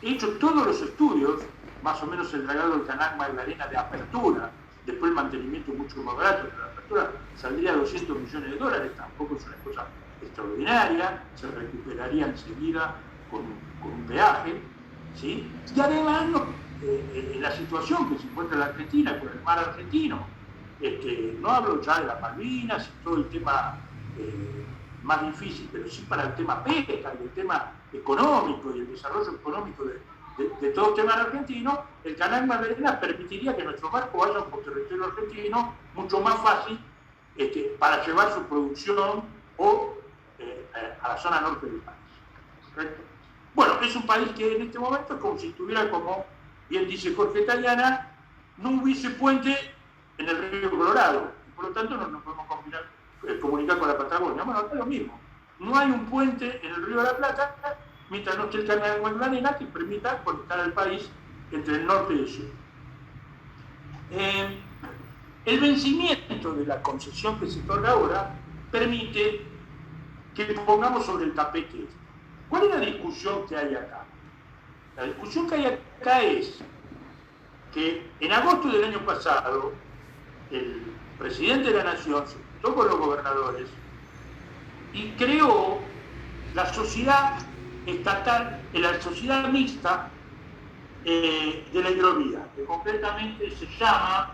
He hecho todos los estudios, más o menos el dragado del canal Magdalena de apertura, después el mantenimiento mucho más barato, pero la apertura saldría a $200 millones, tampoco es una cosa extraordinaria, se recuperaría enseguida con un peaje, ¿sí? Y además, en la situación que se encuentra la Argentina, con el mar argentino, no hablo ya de las Malvinas y todo el tema más difícil, pero sí para el tema pesca y el tema económico y el desarrollo económico de todo el tema argentino, el canal Magdalena permitiría que nuestros barcos vayan por territorio argentino mucho más fácil para llevar su producción a la zona norte del país. ¿Correcto? Bueno, es un país que en este momento es como si tuviera, como bien dice Jorge Tayana, no hubiese puente en el río Colorado, y por lo tanto no nos podemos comunicar con la Patagonia. Bueno, es lo mismo. No hay un puente en el río de la Plata mientras no esté el canal Magdalena que permita conectar al país entre el norte y el sur. El vencimiento de la concesión que se otorga ahora permite que pongamos sobre el tapete esto. ¿Cuál es la discusión que hay acá? La discusión que hay acá es que en agosto del año pasado el presidente de la Nación se juntó con los gobernadores y creó la sociedad estatal, la sociedad mixta de la hidrovía, que concretamente se llama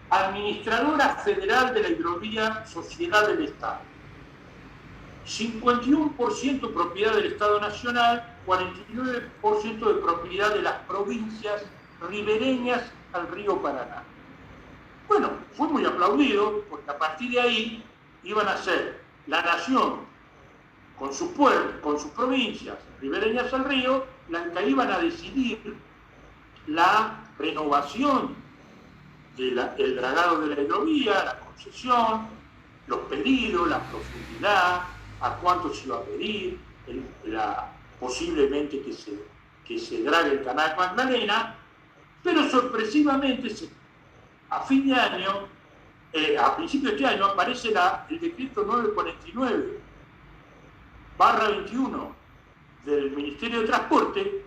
Administradora Federal de la Hidrovía Sociedad del Estado. 51% propiedad del Estado Nacional, 49% de propiedad de las provincias ribereñas al río Paraná. Bueno, fue muy aplaudido porque a partir de ahí iban a ser la nación con sus pueblos, con sus provincias ribereñas al río, las que iban a decidir la renovación del dragado de la hidrovía, la concesión, los pedidos, la profundidad, a cuánto se iba a pedir, posiblemente que se drague el canal Magdalena, pero sorpresivamente a fin de año, a principios de este año, aparece el decreto 949/21 del Ministerio de Transporte,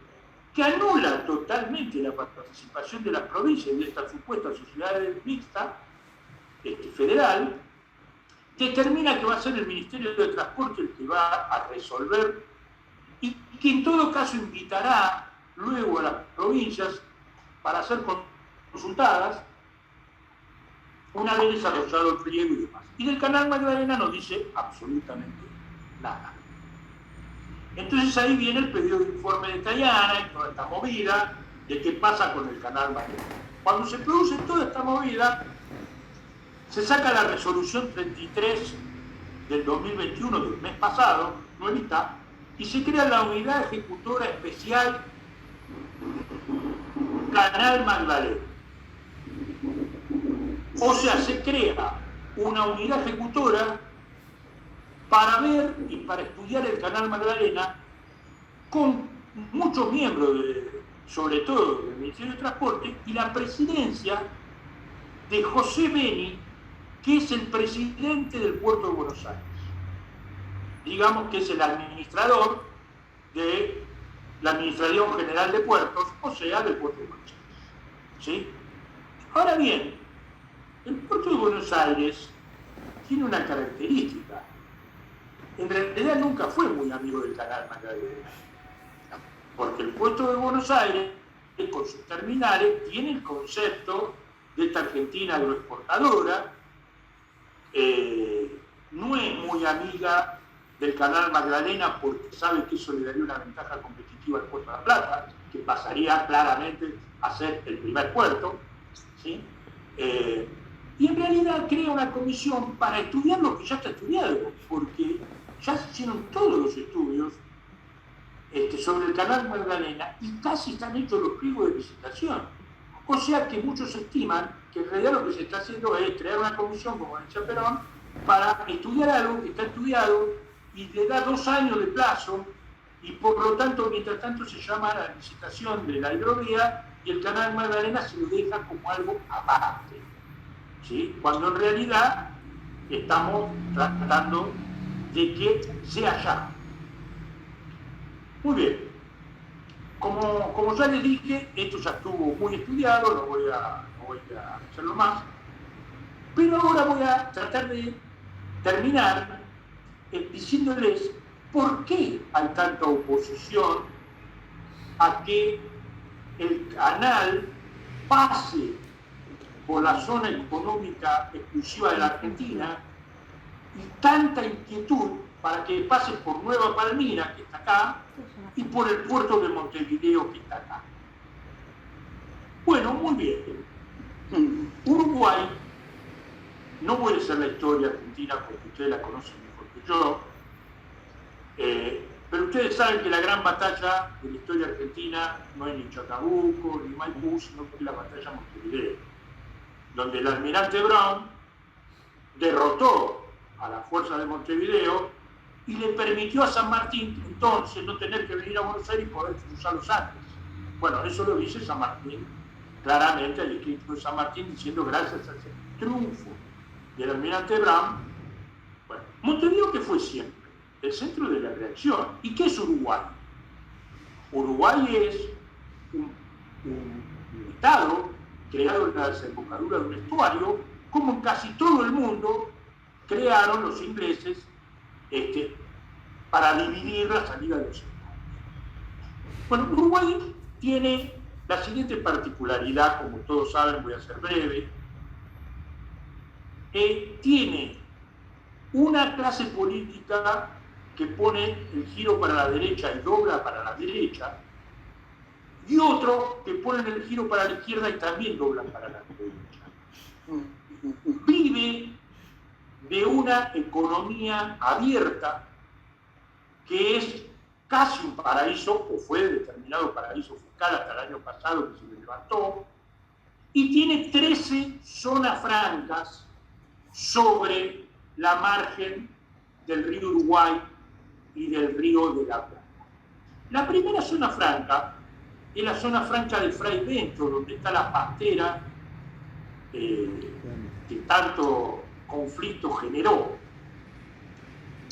que anula totalmente la participación de las provincias de esta supuesta sociedad mixta federal, determina que va a ser el Ministerio de Transporte el que va a resolver y que en todo caso invitará luego a las provincias para ser consultadas una vez desarrollado el pliego y demás. Y del canal Magdalena no dice absolutamente nada. Entonces ahí viene el pedido de informe de Tayana y toda esta movida de qué pasa con el canal Magdalena. Cuando se produce toda esta movida, se saca la resolución 33 del 2021, del mes pasado, nuevita, y se crea la unidad ejecutora especial Canal Magdalena. O sea, se crea una unidad ejecutora para ver y para estudiar el Canal Magdalena con muchos miembros, sobre todo del Ministerio de Transporte, y la presidencia de José Beni, que es el presidente del Puerto de Buenos Aires. Digamos que es el administrador de la Administración General de Puertos, o sea, del Puerto de Buenos Aires. ¿Sí? Ahora bien, el Puerto de Buenos Aires tiene una característica. En realidad nunca fue muy amigo del Canal Magdalena, porque el Puerto de Buenos Aires, con sus terminales, tiene el concepto de esta Argentina agroexportadora, no es muy amiga del Canal Magdalena porque sabe que eso le daría una ventaja competitiva al Puerto de La Plata, que pasaría claramente a ser el primer puerto, ¿sí? Y en realidad crea una comisión para estudiar lo que ya está estudiado, porque ya se hicieron todos los estudios sobre el Canal Magdalena y casi están hechos los pliegos de licitación. O sea que muchos estiman que en realidad lo que se está haciendo es crear una comisión, como decía Perón, para estudiar algo que está estudiado y le da 2 años de plazo, y por lo tanto, mientras tanto, se llama la licitación de la hidrovía y el Canal Magdalena se lo deja como algo aparte, ¿sí? Cuando en realidad estamos tratando de que sea ya. Muy bien. Como ya les dije, esto ya estuvo muy estudiado, no voy a hacerlo más, pero ahora voy a tratar de terminar diciéndoles por qué hay tanta oposición a que el canal pase por la zona económica exclusiva de la Argentina y tanta inquietud para que pase por Nueva Palmira, que está acá, y por el puerto de Montevideo, que está acá. Bueno, muy bien. Uruguay, no voy a hacer la historia argentina porque ustedes la conocen mejor que yo, pero ustedes saben que la gran batalla de la historia argentina no es ni Chacabuco ni Maipú, sino que es la batalla de Montevideo, donde el almirante Brown derrotó a la fuerza de Montevideo y le permitió a San Martín entonces no tener que venir a Buenos Aires y poder cruzar los Andes. Bueno, eso lo dice San Martín, claramente el escrito de San Martín diciendo gracias a ese triunfo del almirante Brown. Bueno, Montevideo, ¿qué fue siempre? El centro de la reacción. ¿Y qué es Uruguay? Uruguay es un estado creado en la desembocadura de un estuario, como en casi todo el mundo crearon los ingleses para dividir la salida de los estados. Bueno, Uruguay tiene la siguiente particularidad, como todos saben, voy a ser breve. Tiene una clase política que pone el giro para la derecha y dobla para la derecha, y otro que pone el giro para la izquierda y también dobla para la derecha. Vive de una economía abierta que es casi un paraíso, o fue determinado paraíso fiscal hasta el año pasado que se le levantó, y tiene 13 zonas francas sobre la margen del río Uruguay y del río de la Plata. La primera zona franca es la zona franca de Fray Bento, donde está la pastera que tanto conflicto generó.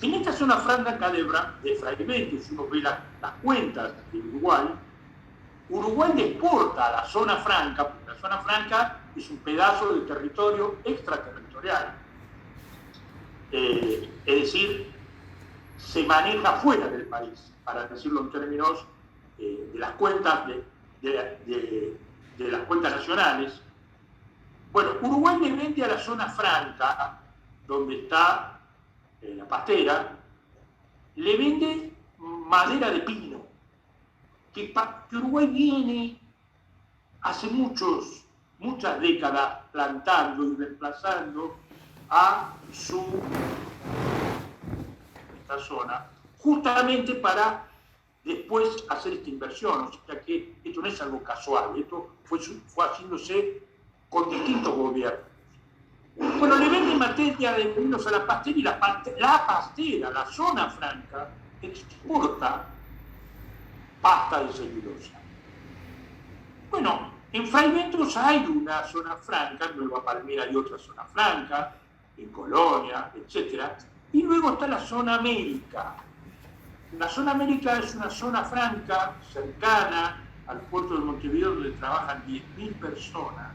En esta zona franca de Fray Bento, si uno ve las cuentas de Uruguay, Uruguay le exporta a la zona franca, porque la zona franca es un pedazo de territorio extraterritorial. Es decir, se maneja fuera del país, para decirlo en términos de las cuentas de las cuentas nacionales. Bueno, Uruguay le vende a la zona franca, donde está la pastera, le vende madera de pino, que Uruguay viene hace muchas décadas plantando y reemplazando a esta zona, justamente para después hacer esta inversión. O sea que esto no es algo casual, esto fue haciéndose con distintos gobiernos. Bueno, le venden materia de vinos a la pastera y la pastera, la zona franca, exporta pasta de celulosa. Bueno, en Fray Ventos hay una zona franca, en Nueva Palmira hay otra zona franca, en Colonia, etc. Y luego está la zona América. La zona América es una zona franca cercana al puerto de Montevideo donde trabajan 10.000 personas,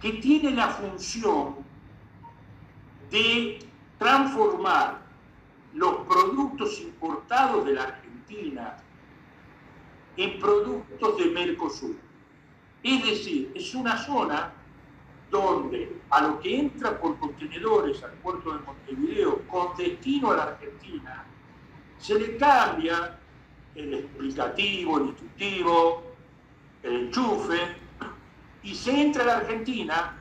que tiene la función de transformar los productos importados de la Argentina en productos de Mercosur. Es decir, es una zona donde a lo que entra por contenedores al puerto de Montevideo con destino a la Argentina, se le cambia el explicativo, el instructivo, el enchufe, y se entra a la Argentina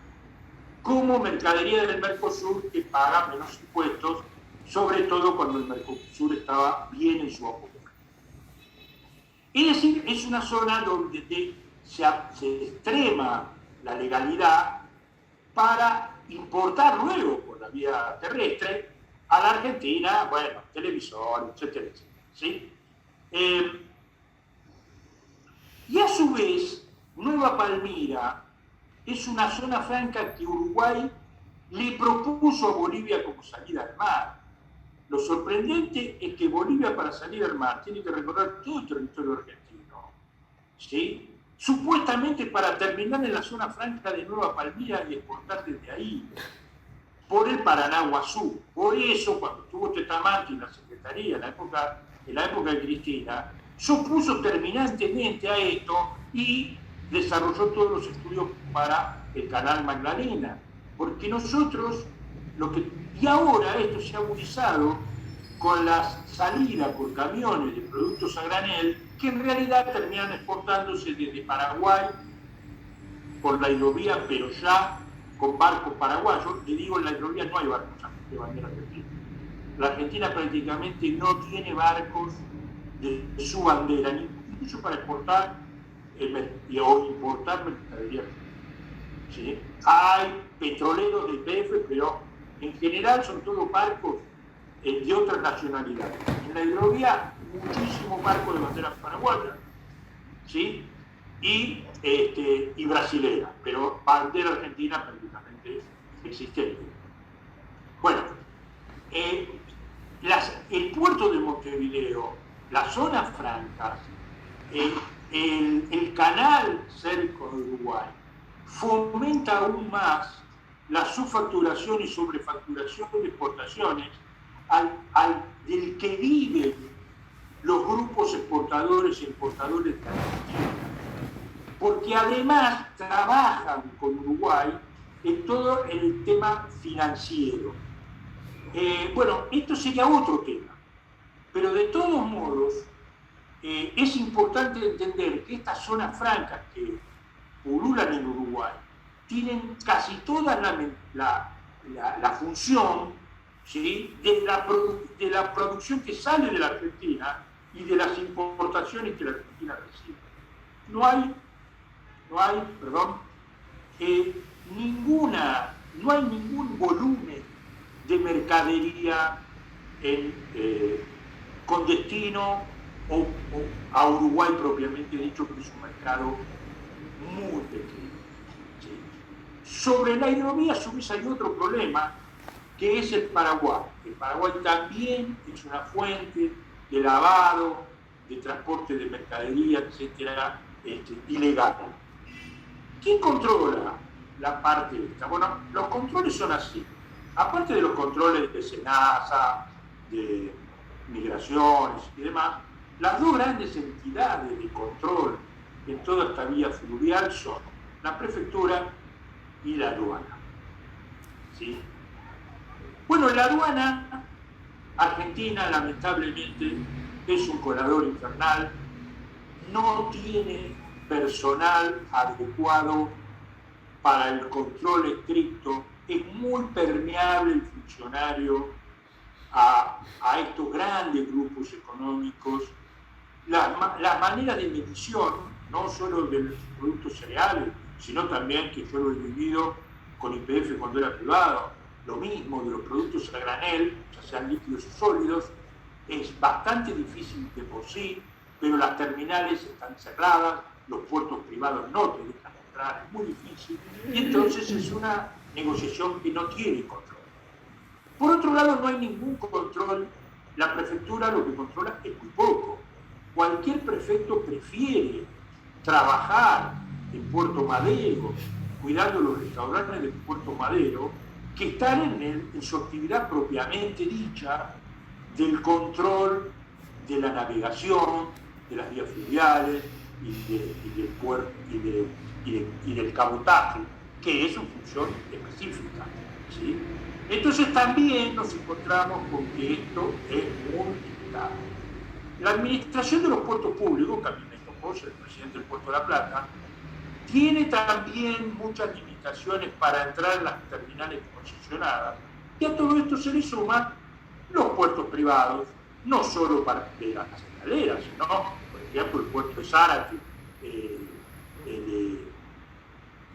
como mercadería del Mercosur que paga menos impuestos, sobre todo cuando el Mercosur estaba bien en su apogeo. Es decir, es una zona donde se extrema la legalidad para importar luego por la vía terrestre a la Argentina, bueno, televisor, etcétera, etcétera, ¿sí? Y a su vez, Nueva Palmira es una zona franca que Uruguay le propuso a Bolivia como salida al mar. Lo sorprendente es que Bolivia, para salir al mar, tiene que recorrer todo el territorio argentino, ¿sí? Supuestamente para terminar en la zona franca de Nueva Palmira y exportar desde ahí, por el Paranaguazú. Por eso, cuando estuvo Tetamanti en la Secretaría, en la época de Cristina, se opuso terminantemente a esto y desarrolló todos los estudios para el Canal Magdalena. Porque nosotros, y ahora esto se ha agudizado con la salida por camiones de productos a granel, que en realidad terminan exportándose desde Paraguay por la hidrovía, pero ya con barcos paraguayos. Le digo, en la hidrovía no hay barcos de bandera argentina. La Argentina prácticamente no tiene barcos de su bandera, incluso para exportar o importar mercadería. ¿Sí? Hay petroleros del PF, pero en general son todos barcos de otras nacionalidades. En la hidrovía, muchísimos barcos de bandera paraguaya, ¿sí? y brasilera, pero bandera argentina prácticamente existente. Bueno, el puerto de Montevideo, las zonas francas, el canal cerca de Uruguay, fomenta aún más la subfacturación y sobrefacturación de exportaciones del que viven los grupos exportadores e importadores de Argentina, porque además trabajan con Uruguay en todo el tema financiero. Bueno, esto sería otro tema, pero de todos modos es importante entender que estas zonas francas que pululan en Uruguay tienen casi toda la función, ¿sí?, de la producción que sale de la Argentina y de las importaciones que la Argentina recibe. No hay ningún volumen de mercadería con destino a Uruguay propiamente dicho, que es un mercado muy pequeño. ¿Sí? Sobre la hidrovía, hay otro problema, que es el Paraguay. El Paraguay también es una fuente de lavado, de transporte de mercadería, etcétera, ilegal. ¿Quién controla la parte esta? Bueno, los controles son así. Aparte de los controles de SENASA, de migraciones y demás, las dos grandes entidades de control en toda esta vía fluvial son la prefectura y la aduana. ¿Sí? Bueno, la aduana argentina, lamentablemente, es un colador infernal, no tiene personal adecuado para el control estricto, es muy permeable el funcionario a estos grandes grupos económicos. La manera de medición, no solo de los productos cereales, sino también, que yo lo he vivido, con YPF cuando era privado, lo mismo de los productos a granel, ya sean líquidos o sólidos, es bastante difícil de por sí, pero las terminales están cerradas, los puertos privados no te dejan entrar, es muy difícil, y entonces es una negociación que no tiene control. Por otro lado, no hay ningún control, la prefectura lo que controla es muy poco. Cualquier prefecto prefiere trabajar en Puerto Madero, cuidando los restaurantes de Puerto Madero, que estar en su actividad propiamente dicha del control de la navegación, de las vías fluviales y del cabotaje, que es su función específica, ¿sí? Entonces también nos encontramos con que esto es muy limitado. La administración de los puertos públicos, que a mí me tocó ser el presidente del Puerto de La Plata, tiene también muchas limitaciones para entrar en las terminales concesionadas, y a todo esto se le suman los puertos privados, no solo para de las escaleras, sino, por ejemplo, el puerto de Zárate,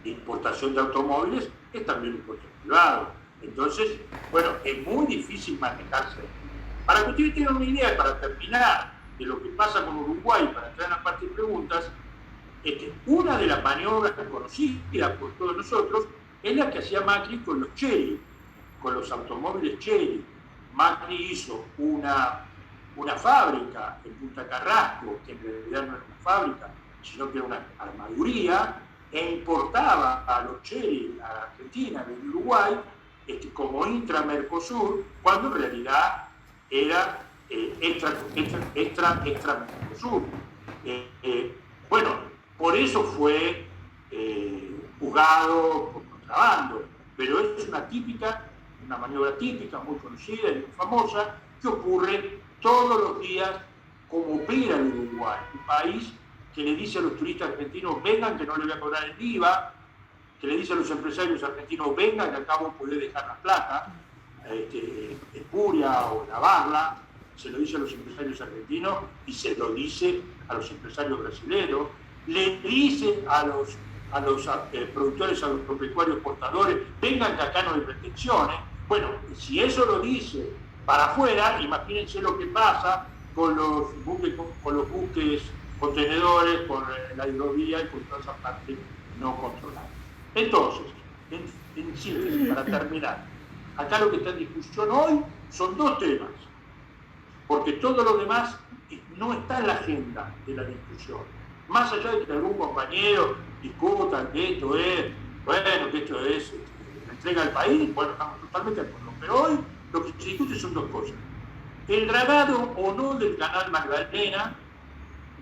de importación de automóviles, es también un puerto privado. Entonces, bueno, es muy difícil manejarse. Para que ustedes tengan una idea, para terminar de lo que pasa con Uruguay, para entrar en la parte de preguntas, una de las maniobras conocidas por todos nosotros es la que hacía Macri con los Chery, con los automóviles Chery. Macri hizo una fábrica en Punta Carrasco, que en realidad no era una fábrica, sino que era una armaduría, e importaba a los Chery a la Argentina, del Uruguay, como intra-Mercosur, cuando en realidad era extra-Mercosur. Bueno, por eso fue juzgado por contrabando, pero es una maniobra típica, muy conocida y muy famosa, que ocurre todos los días como opera el Uruguay, un país que le dice a los turistas argentinos, vengan que no le voy a cobrar el IVA, que le dice a los empresarios argentinos, vengan que acá vos podés dejar la plata, Espuria o lavarla, se lo dice a los empresarios argentinos y se lo dice a los empresarios brasileños, le dice a los productores agropecuarios exportadores, vengan que acá no hay restricciones. Bueno, si eso lo dice para afuera, imagínense lo que pasa con los buques contenedores, con la hidrovía y con toda esa parte no controlada. Entonces, en síntesis, para terminar, acá lo que está en discusión hoy son dos temas, porque todo lo demás no está en la agenda de la discusión. Más allá de que algún compañero discuta que esto es, la entrega al país, bueno, estamos totalmente de acuerdo. Pero hoy lo que se discute son dos cosas. El dragado o no del canal Magdalena,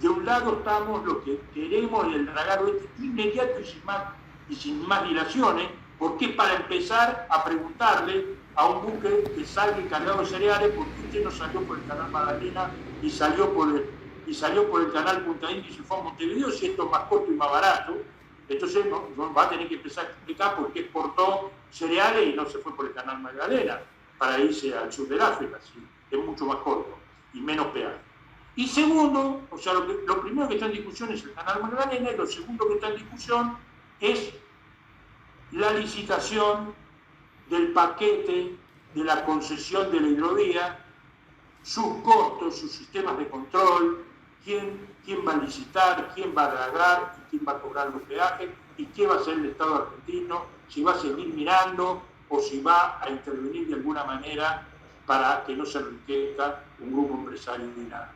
de un lado estamos lo que queremos el dragado inmediato y sin más dilaciones, porque es para empezar a preguntarle a un buque que salga cargado de cereales, porque usted no salió por el canal Magdalena y salió por el canal Punta India y se fue a Montevideo, si esto es más corto y más barato. Entonces va a tener que empezar a explicar por qué exportó cereales y no se fue por el canal Magdalena para irse al sur del África, sí, es mucho más corto y menos peaje. Y segundo, o sea, lo primero que está en discusión es el canal Magdalena, y lo segundo que está en discusión es la licitación del paquete de la concesión de la hidrovía, sus costos, sus sistemas de control, quién va a licitar, quién va a dragar, quién va a cobrar los peajes y qué va a hacer el Estado argentino, si va a seguir mirando o si va a intervenir de alguna manera para que no se enriquezca un grupo empresario ni nada.